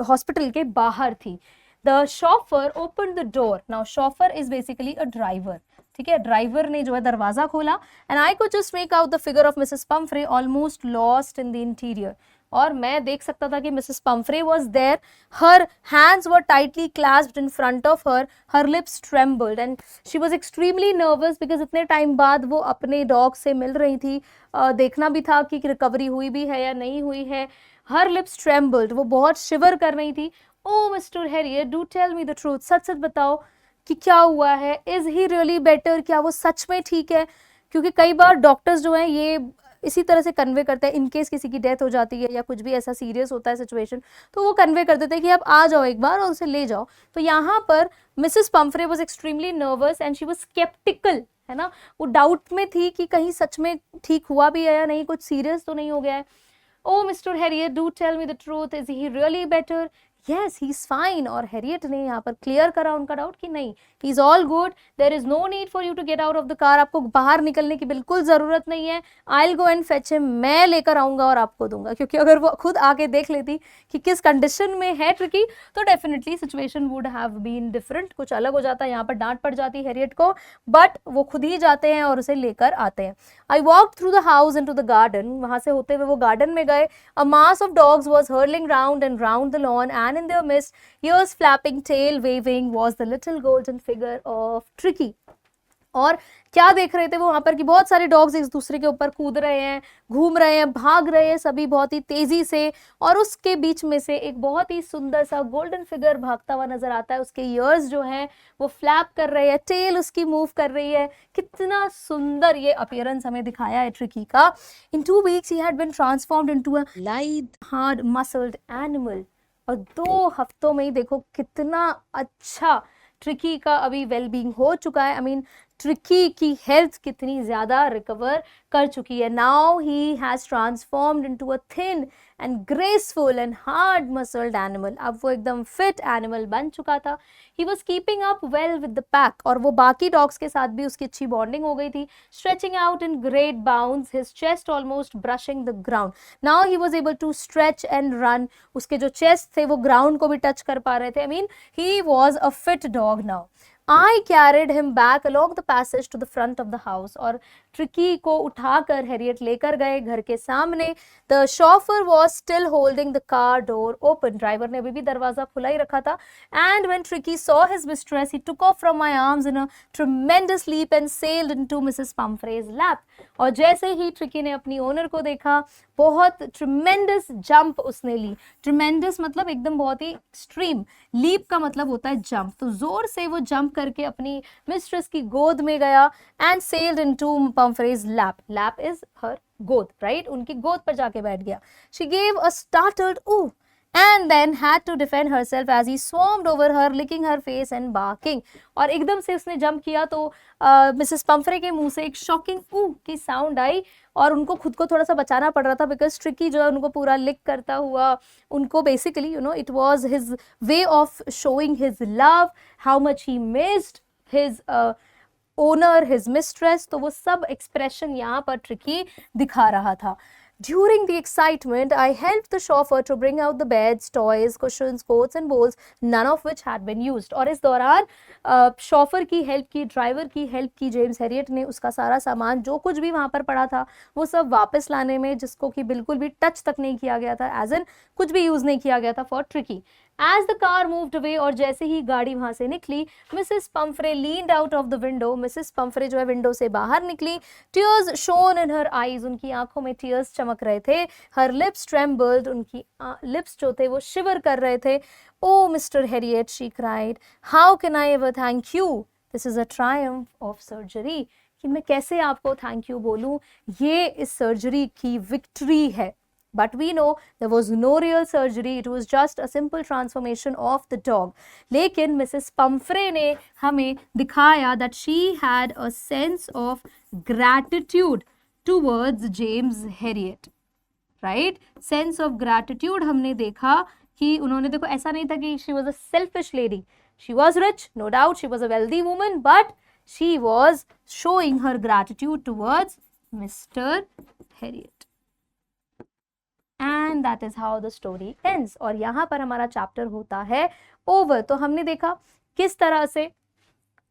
हॉस्पिटल के बाहर थी. The chauffeur opened the door. Now chauffeur is basically a driver. ठीक है, ड्राइवर ने जो है दरवाजा खोला. And I could just make out the figure of Mrs. Pumphrey almost lost in the interior. और मैं देख सकता था कि Mrs Pumphrey was there. Her hands were tightly clasped in front of her, her lips trembled, and she was extremely nervous because इतने time बाद वो अपने डॉग से मिल रही थी. देखना भी था कि रिकवरी हुई भी है या नहीं हुई है. हर लिप्स ट्रेम्बल्ड, वो बहुत शिवर कर रही थी. Oh Mr Herriot, do tell me the truth, सच सच बताओ कि क्या हुआ है. इज़ ही रियली बेटर, क्या वो सच में ठीक है? क्योंकि कई बार डॉक्टर्स जो हैं ये इसी तरह से कन्वे करते हैं, इन केस किसी की डेथ हो जाती है या कुछ भी ऐसा सीरियस होता है सिचुएशन, तो वो कन्वे कर देते हैं कि आप आ जाओ एक बार और उसे ले जाओ. तो यहाँ पर Mrs Pumphrey was extremely nervous and she was sceptical, है ना, वो डाउट में थी कि कहीं सच में ठीक हुआ भी है या नहीं, कुछ सीरियस तो नहीं हो गया है. Oh Mr Herriot, do tell me the truth, is he really better? Yes, he is fine. और हैरियट ने यहाँ पर क्लियर करा उनका डाउट कि नहीं, he is all good, there is no need for you to get out of the car. आपको बाहर निकलने की बिल्कुल ज़रूरत नहीं है. I will go and fetch him, मैं लेकर आऊँगा और आपको दूंगा. क्योंकि अगर वो खुद आके देख लेती कि किस कंडीशन में है ट्रिकी, तो definitely situation would have been different, कुछ अलग हो जाता. यहाँ पर डांट पड़ जाती हैरियट को, बट वो खुद ही जाते हैं और उसे लेकर आते हैं. I walk through the house into the garden, वहाँ से होते हुए वो गार्डन में गए. A mass of dogs was hurling round and round the lawn, and in their midst, ears flapping, tail waving, was the little golden figure of Tricky. और क्या देख रहे थे वो वहाँ पर कि बहुत सारे डॉग्स एक दूसरे के ऊपर कूद रहे हैं, घूम रहे हैं, भाग रहे हैं सभी बहुत ही तेजी से, और उसके बीच में से एक बहुत ही सुंदर सा गोल्डन फिगर भागता हुआ नजर आता है. उसके ईयर्स जो हैं वो फ्लैप कर रहे हैं, टेल उसकी मूव कर रही है. कितना सुंदर ये अपीयरेंस हमें दिखाया है ट्रिकी का. इन 2 weeks he had been transformed into a lithe, hard muscled animal. और 2 हफ्तों में ही देखो कितना अच्छा ट्रिकी का अभी वेलबींग हो चुका है. आई मीन ट्रिकी की हेल्थ कितनी ज़्यादा रिकवर कर चुकी है. Now he has transformed into a thin and graceful and hard muscled animal. अब वो एकदम फिट एनिमल बन चुका था. He was keeping up well with the pack, और वो बाकी डॉग्स के साथ भी उसकी अच्छी बॉन्डिंग हो गई थी. Stretching out in great bounds, his chest almost brushing the ground. Now he was able to stretch and run. उसके जो चेस्ट थे वो ग्राउंड को भी टच कर पा रहे थे. I mean he was a fit dog now. I carried him back along the passage to the front of the house. और ट्रिकी को उठाकर हैरियट लेकर गए घर के सामने. The chauffeur was still holding the car door open. Driver ने अभी भी दरवाजा खुला ही रखा था. And when Tricky saw his mistress, he took off from my arms in a tremendous leap and sailed into Mrs. Pumphrey's lap. और जैसे ही tricky ने अपनी ओनर को देखा, बहुत ट्रिमेंडस जंप उसने ली. ट्रिमेंडस मतलब एकदम बहुत ही एक्सट्रीम. लीप का मतलब होता है जंप. तो जोर से वो जंप करके अपनी मिस्ट्रेस की गोद में गया. And sailed into Pumphrey's lap. Lap is her गोद, राइट? उनकी गोद पर जाके बैठ गया. She gave a startled ooh and then had to defend herself as he swarmed over her, licking her face and barking. और एकदम से उसने जंप किया तो मिसेस पम्फ्रे के मुंह से एक शॉकिंग की साउंड आई, और उनको खुद को थोड़ा सा बचाना पड़ रहा था बिकॉज ट्रिकी जो है उनको पूरा लिक करता हुआ, उनको basically you know it was his way of showing his love, how much he missed his owner, his mistress. तो वो सब एक्सप्रेशन यहाँ पर ट्रिकी दिखा रहा था. During the excitement, I helped the chauffeur to bring out the beds, toys, cushions, coats and bowls, none of which had been used. और इस दौरान शॉफर की हेल्प की, ड्राइवर की हेल्प की जेम्स हैरियट ने. उसका सारा सामान जो कुछ भी वहाँ पर पड़ा था वो सब वापस लाने में, जिसको कि बिल्कुल भी टच तक नहीं किया गया था, एज इन कुछ भी यूज़ नहीं किया गया था for tricky. As the car moved away, और जैसे ही गाड़ी वहां से निकली, Mrs Pomfrey leaned out of the window. Mrs Pomfrey जो है विंडो से बाहर निकली. Tears shone in her eyes. उनकी आंखों में tears चमक रहे थे. Her lips trembled. उनकी lips जो थे वो शिवर कर रहे थे. Oh, Mr. Harriet, she cried. How can I ever thank you? This is a triumph of surgery. कि मैं कैसे आपको थैंक यू बोलूँ, ये इस सर्जरी की विक्ट्री है. But we know there was no real surgery. It was just a simple transformation of the dog. लेकिन मिसेस पम्फ्रे ने हमें दिखाया that she had a sense of gratitude towards James Herriot. Right? Sense of gratitude हमने देखा कि उन्होंने, देखो ऐसा नहीं था कि she was a selfish lady. She was rich, no doubt. She was a wealthy woman, but she was showing her gratitude towards Mr. Herriot. And that is how the story ends. और यहाँ पर हमारा chapter होता है over. तो हमने देखा किस तरह से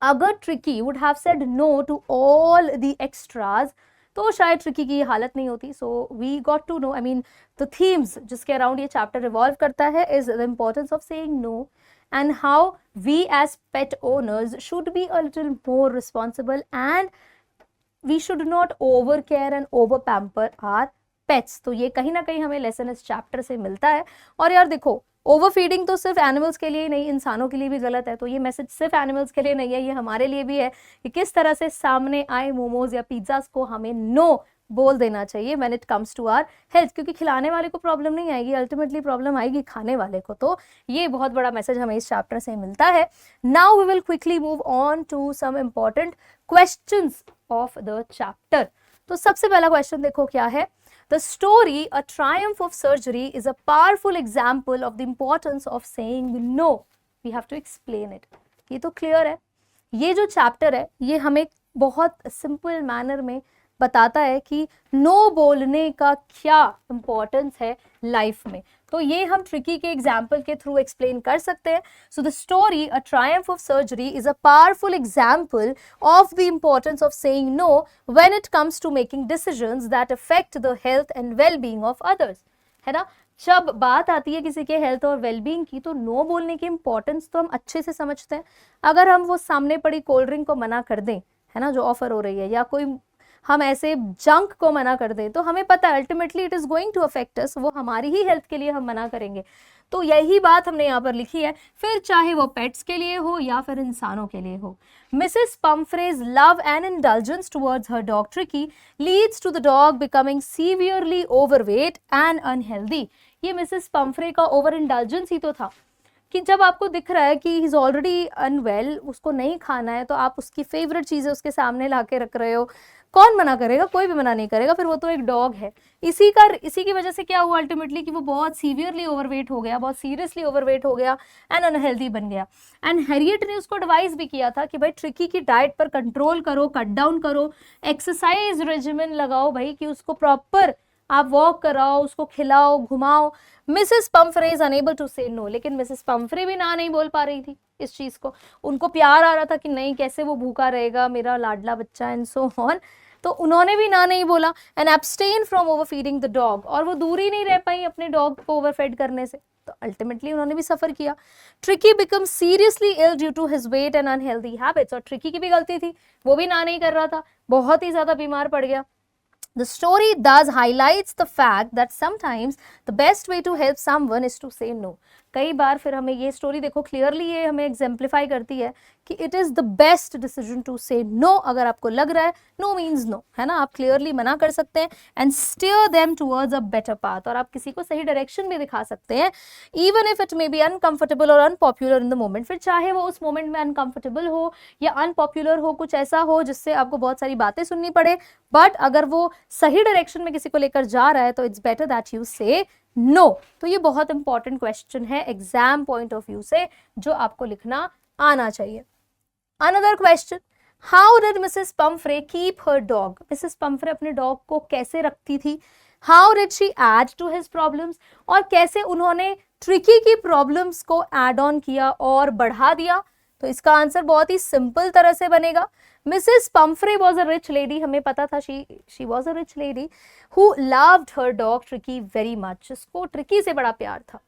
अगर Tricki would have said no to all the extras तो शायद ट्रिकी की हालत नहीं होती. So we got to know, I mean the themes जिसके अराउंड ये चैप्टर रिवॉल्व करता है is the importance of saying no, and how we as pet owners should be a little more responsible and we should not over care and over pamper our pets. तो ये कहीं ना कहीं हमें lesson इस chapter से मिलता है. और यार देखो, ओवर फीडिंग तो सिर्फ एनिमल्स के लिए ही नहीं, इंसानों के लिए भी गलत है. तो ये मैसेज सिर्फ एनिमल्स के लिए नहीं है, ये हमारे लिए भी है कि किस तरह से सामने आए मोमोज या पिज्जास को हमें नो बोल देना चाहिए when it comes to our health. क्योंकि खिलाने वाले को प्रॉब्लम नहीं आएगी, अल्टीमेटली प्रॉब्लम आएगी खाने वाले को. तो ये बहुत बड़ा मैसेज हमें इस चैप्टर से मिलता है. Now we will quickly move on to some important questions of the chapter. तो सबसे पहला क्वेश्चन देखो क्या है. The story, A Triumph of Surgery, is a powerful example of the importance of saying no. We have to explain it. ये तो clear है. ये जो चैप्टर है ये हमें बहुत सिंपल मैनर में बताता है कि नो बोलने का क्या इम्पोर्टेंस है लाइफ में. तो ये हम ट्रिकी के एग्जाम्पल के थ्रू एक्सप्लेन कर सकते हैं. So the story a triumph of surgery is a powerful example of the importance of saying no when it comes to making decisions that affect the health and well being of others. है ना, जब बात आती है किसी के health और wellbeing की तो नो बोलने की इंपॉर्टेंस तो हम अच्छे से समझते हैं. अगर हम वो सामने पड़ी कोल्ड ड्रिंक को मना कर दें, है ना, जो ऑफर हो रही है, या कोई हम ऐसे जंक को मना कर दें, तो हमें पता है ultimately it is going to affect us. वो हमारी ही हेल्थ के लिए हम मना करेंगे. तो यही बात हमने यहाँ पर लिखी है, फिर चाहे वो पेट्स के लिए हो या फिर इंसानों के लिए हो. Mrs Pumphrey's love and indulgence towards her dog Tricki leads to the dog becoming severely overweight and unhealthy. ये मिसेस पम्फ्रे का ओवर इंडल्जेंस ही तो था. कि जब आपको दिख रहा है कि ही इज ऑलरेडी अनवेल, उसको नहीं खाना है, तो आप उसकी फेवरेट चीजें उसके सामने ला के रख रहे हो, कौन मना करेगा? कोई भी मना नहीं करेगा, फिर वो तो एक डॉग है। इसी की वजह से क्या हुआ अल्टीमेटली कि वो बहुत सीवियरली ओवरवेट हो गया, बहुत सीरियसली ओवरवेट हो गया एंड अनहेल्दी बन गया। एंड हैरियट ने उसको एडवाइस भी किया था कि भाई ट्रिकी की डाइट पर कंट्रोल करो, कट डाउन करो, एक्सरसाइज रेजिमेंट लगाओ भाई, कि उसको प्रॉपर आप वॉक कराओ, उसको खिलाओ, घुमाओ। Mrs Pumphrey is unable to say no, लेकिन मिसेस पम्फ्रे भी ना नहीं बोल पा रही थी इस चीज को। उनको प्यार आ रहा था कि नहीं, कैसे वो भूखा रहेगा, मेरा लाडला बच्चा एंड सो ऑन, तो उन्होंने भी ना नहीं बोला and abstain from over feeding the dog. और वो दूर ही नहीं रह पाई अपने डॉग को ओवरफेड करने से, तो अल्टीमेटली उन्होंने भी सफर किया। Tricki become seriously ill due to his weight and unhealthy habits, और ट्रिकी की भी गलती थी, वो भी ना नहीं कर रहा था, बहुत ही ज्यादा बीमार पड़ गया। The story thus highlights the fact that sometimes the best way to help someone is to say no. कई बार फिर हमें ये स्टोरी देखो क्लियरली ये हमें एग्जाम्प्लीफाई करती है कि it is the best decision to say no. अगर आपको लग रहा है नो मीन्स नो, है ना, आप क्लियरली मना कर सकते हैं and steer them towards a better path, और आप किसी को सही डायरेक्शन भी दिखा सकते हैं, even if it may be uncomfortable और अनपॉपुलर इन द मोमेंट। फिर चाहे वो उस मोमेंट में अनकंफर्टेबल हो या अनपॉपुलर हो, कुछ ऐसा हो जिससे आपको बहुत सारी बातें सुननी पड़े, बट अगर वो सही डायरेक्शन में किसी को लेकर जा रहा है तो it's better that you say no. तो ये बहुत इंपॉर्टेंट क्वेश्चन है एग्जाम पॉइंट ऑफ व्यू से, जो आपको लिखना आना चाहिए। Another question, how did Mrs Pumphrey keep her dog? Mrs Pumphrey अपने डॉग को कैसे रखती थी? How did she add to his problems, और कैसे उन्होंने ट्रिकी की प्रॉब्लम्स को एड ऑन किया और बढ़ा दिया? तो इसका आंसर बहुत ही सिंपल तरह से बनेगा, Mrs Pumphrey was a rich lady. हमें पता था she was a rich lady who loved her dog tricky very much. उसको ट्रिकी से बड़ा प्यार था।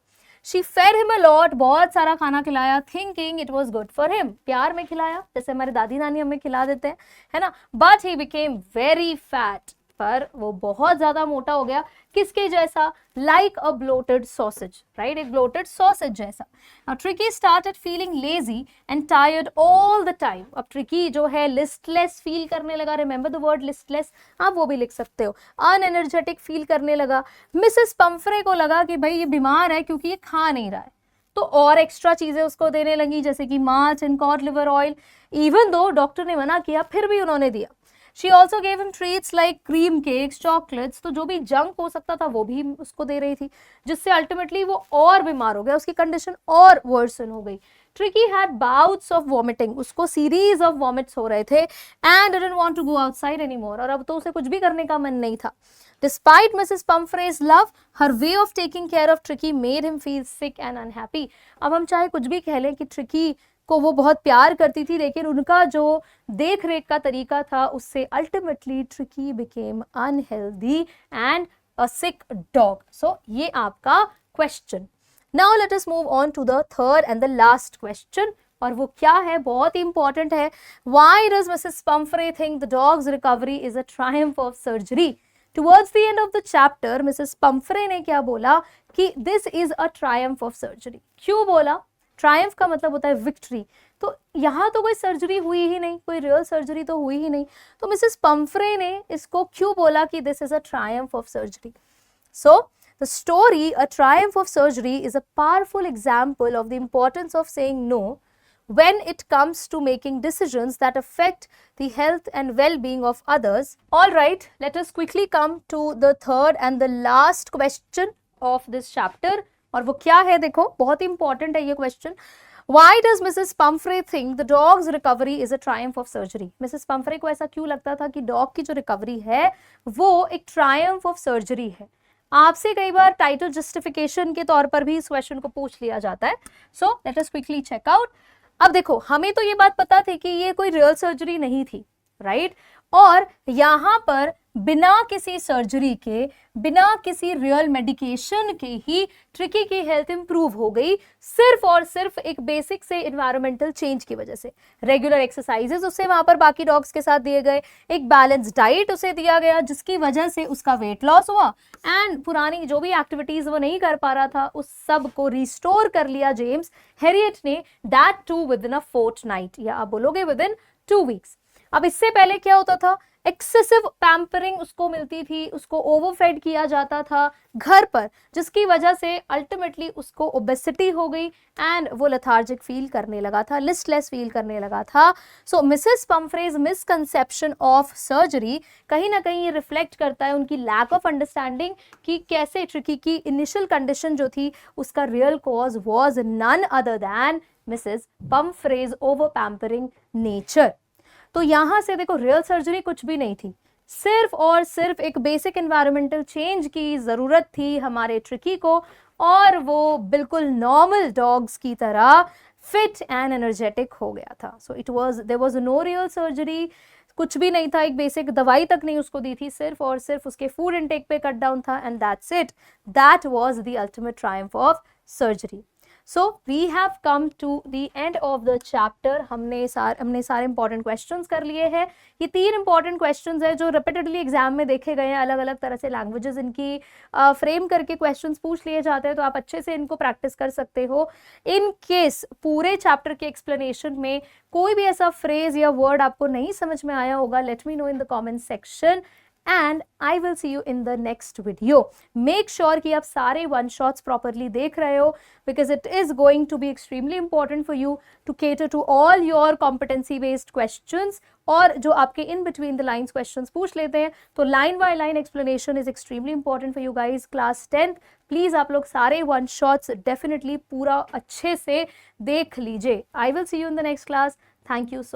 She fed him a lot, बहुत सारा खाना खिलाया, thinking it was good for him, प्यार में खिलाया जैसे हमारे दादी नानी हमें खिला देते हैं, है ना। But he became very fat, पर वो बहुत ज्यादा मोटा हो गया, किसके जैसा? Like a bloated sausage, right, एक ब्लोटेड सॉसेज जैसा। Now tricky started feeling lazy and tired all the time. अब ट्रिकी जो है लिस्टलेस फील करने लगा, रिमेंबर द वर्ड लिस्टलेस, आप वो भी लिख सकते हो, अनएनर्जेटिक फील करने लगा। मिसेस पम्फ्रे को लगा कि भाई ये बीमार है क्योंकि ये खा नहीं रहा है, तो और एक्स्ट्रा चीजें उसको देने लगी, जैसे कि malt and cod liver oil. Even though doctor ने मना किया, फिर भी उन्होंने दिया। She also gave him treats like cream cakes, chocolates, तो जो भी जंक हो सकता था वो भी उसको दे रही थी, जिससे अल्टीमेटली वो और बीमार हो गया, उसकी कंडीशन और वर्सन हो गई। Tricky had bouts of vomiting, उसको सीरीज ऑफ वॉमिट्स हो रहे थे, and didn't want to go outside anymore, और अब तो उसे कुछ भी करने का मन नहीं था। Despite Mrs. Pumphrey's love, her way of taking care of Tricky made him feel sick and unhappy. अब हम चाहे कुछ भी कह लें कि ट्रिकी को वो बहुत प्यार करती थी, लेकिन उनका जो देख रेख का तरीका था उससे ultimately Tricki became unhealthy and a sick dog. So ये आपका question. Now let us move on to the third and the last question, और वो क्या है, बहुत ही इंपॉर्टेंट है। Why does Mrs Pumphrey think the dog's recovery is a triumph of surgery? Towards the end of the chapter Mrs Pumphrey ने क्या बोला कि this is a triumph of surgery. क्यों बोला? ट्रायम्फ का मतलब होता है विक्ट्री, तो यहाँ तो कोई सर्जरी हुई ही नहीं, कोई रियल सर्जरी तो हुई ही नहीं, तो मिसेस पम्फ्रे ने इसको क्यों बोला कि this is a triumph of surgery? So the story a triumph of surgery is a powerful example of the importance of saying no when it comes to making decisions that affect the health and well-being of others. All right, let us quickly come to the third and the last question of this chapter, और वो क्या है देखो, बहुत ही important है ये question. Why does Mrs. Pumphrey think the dog's recovery is a triumph of surgery? Mrs Pomfrey को ऐसा क्यों लगता था कि डॉग की जो रिकवरी है वो एक ट्रायम्फ ऑफ सर्जरी है? आपसे कई बार टाइटल जस्टिफिकेशन के तौर पर भी इस क्वेश्चन को पूछ लिया जाता है। So let us quickly check out. अब देखो, हमें तो ये बात पता थी कि ये कोई रियल सर्जरी नहीं थी, राइट, और यहाँ पर बिना किसी सर्जरी के, बिना किसी रियल मेडिकेशन के ही ट्रिकी की हेल्थ इंप्रूव हो गई, सिर्फ और सिर्फ एक बेसिक से एनवायरमेंटल चेंज की वजह से। रेगुलर एक्सरसाइजेस उसे वहां पर बाकी डॉग्स के साथ दिए गए, एक बैलेंस डाइट उसे दिया गया, जिसकी वजह से उसका वेट लॉस हुआ, एंड पुरानी जो भी एक्टिविटीज वो नहीं कर पा रहा था उस सब को रिस्टोर कर लिया जेम्स हैरियट ने, that too within a fortnight, या आप बोलोगे विद इन 2 वीक्स। अब इससे पहले क्या होता था, एक्सेसिव पैम्परिंग उसको मिलती थी, उसको ओवरफेड किया जाता था घर पर, जिसकी वजह से अल्टीमेटली उसको ओबेसिटी हो गई एंड वो लेथार्जिक फील करने लगा था, लिस्टलेस फील करने लगा था. सो मिसेस पम्फ्रेज मिसकंसेप्शन ऑफ सर्जरी कहीं ना कहीं ये रिफ्लेक्ट करता है उनकी लैक ऑफ अंडरस्टैंडिंग कि कैसे ट्रिकी की इनिशियल कंडीशन जो थी उसका real cause was none other than Mrs Pumphrey's over pampering nature. तो यहां से देखो रियल सर्जरी कुछ भी नहीं थी, सिर्फ और सिर्फ एक बेसिक एनवायरमेंटल चेंज की जरूरत थी हमारे ट्रिकी को, और वो बिल्कुल नॉर्मल डॉग्स की तरह फिट एंड एनर्जेटिक हो गया था. So it was, there was no real surgery, कुछ भी नहीं था, एक बेसिक दवाई तक नहीं उसको दी थी, सिर्फ और सिर्फ उसके फूड इनटेक पे कट डाउन था, and that's it. That was the ultimate Triumph of surgery. So we have come to the end of the chapter. हमने सारे इंपॉर्टेंट क्वेश्चंस कर लिए हैं. ये 3 इंपॉर्टेंट क्वेश्चंस हैं जो रिपीटेडली एग्जाम में देखे गए हैं, अलग अलग तरह से लैंग्वेजेस इनकी फ्रेम करके क्वेश्चंस पूछ लिए जाते हैं, तो आप अच्छे से इनको प्रैक्टिस कर सकते हो. इन केस पूरे चैप्टर के एक्सप्लेनेशन में कोई भी ऐसा फ्रेज या वर्ड आपको नहीं समझ में आया होगा, let me know in the comment section and I will see you in the next video. Make sure कि आप सारे one shots properly देख रहे हो, because it is going to be extremely important for you to cater to all your competency based questions. और जो आपके in between the lines questions पूछ लेते हैं, तो line by line explanation is extremely important for you guys. Class 10th please आप लोग सारे one shots definitely पूरा अच्छे से देख लीजिए. I will see you in the next class. Thank you so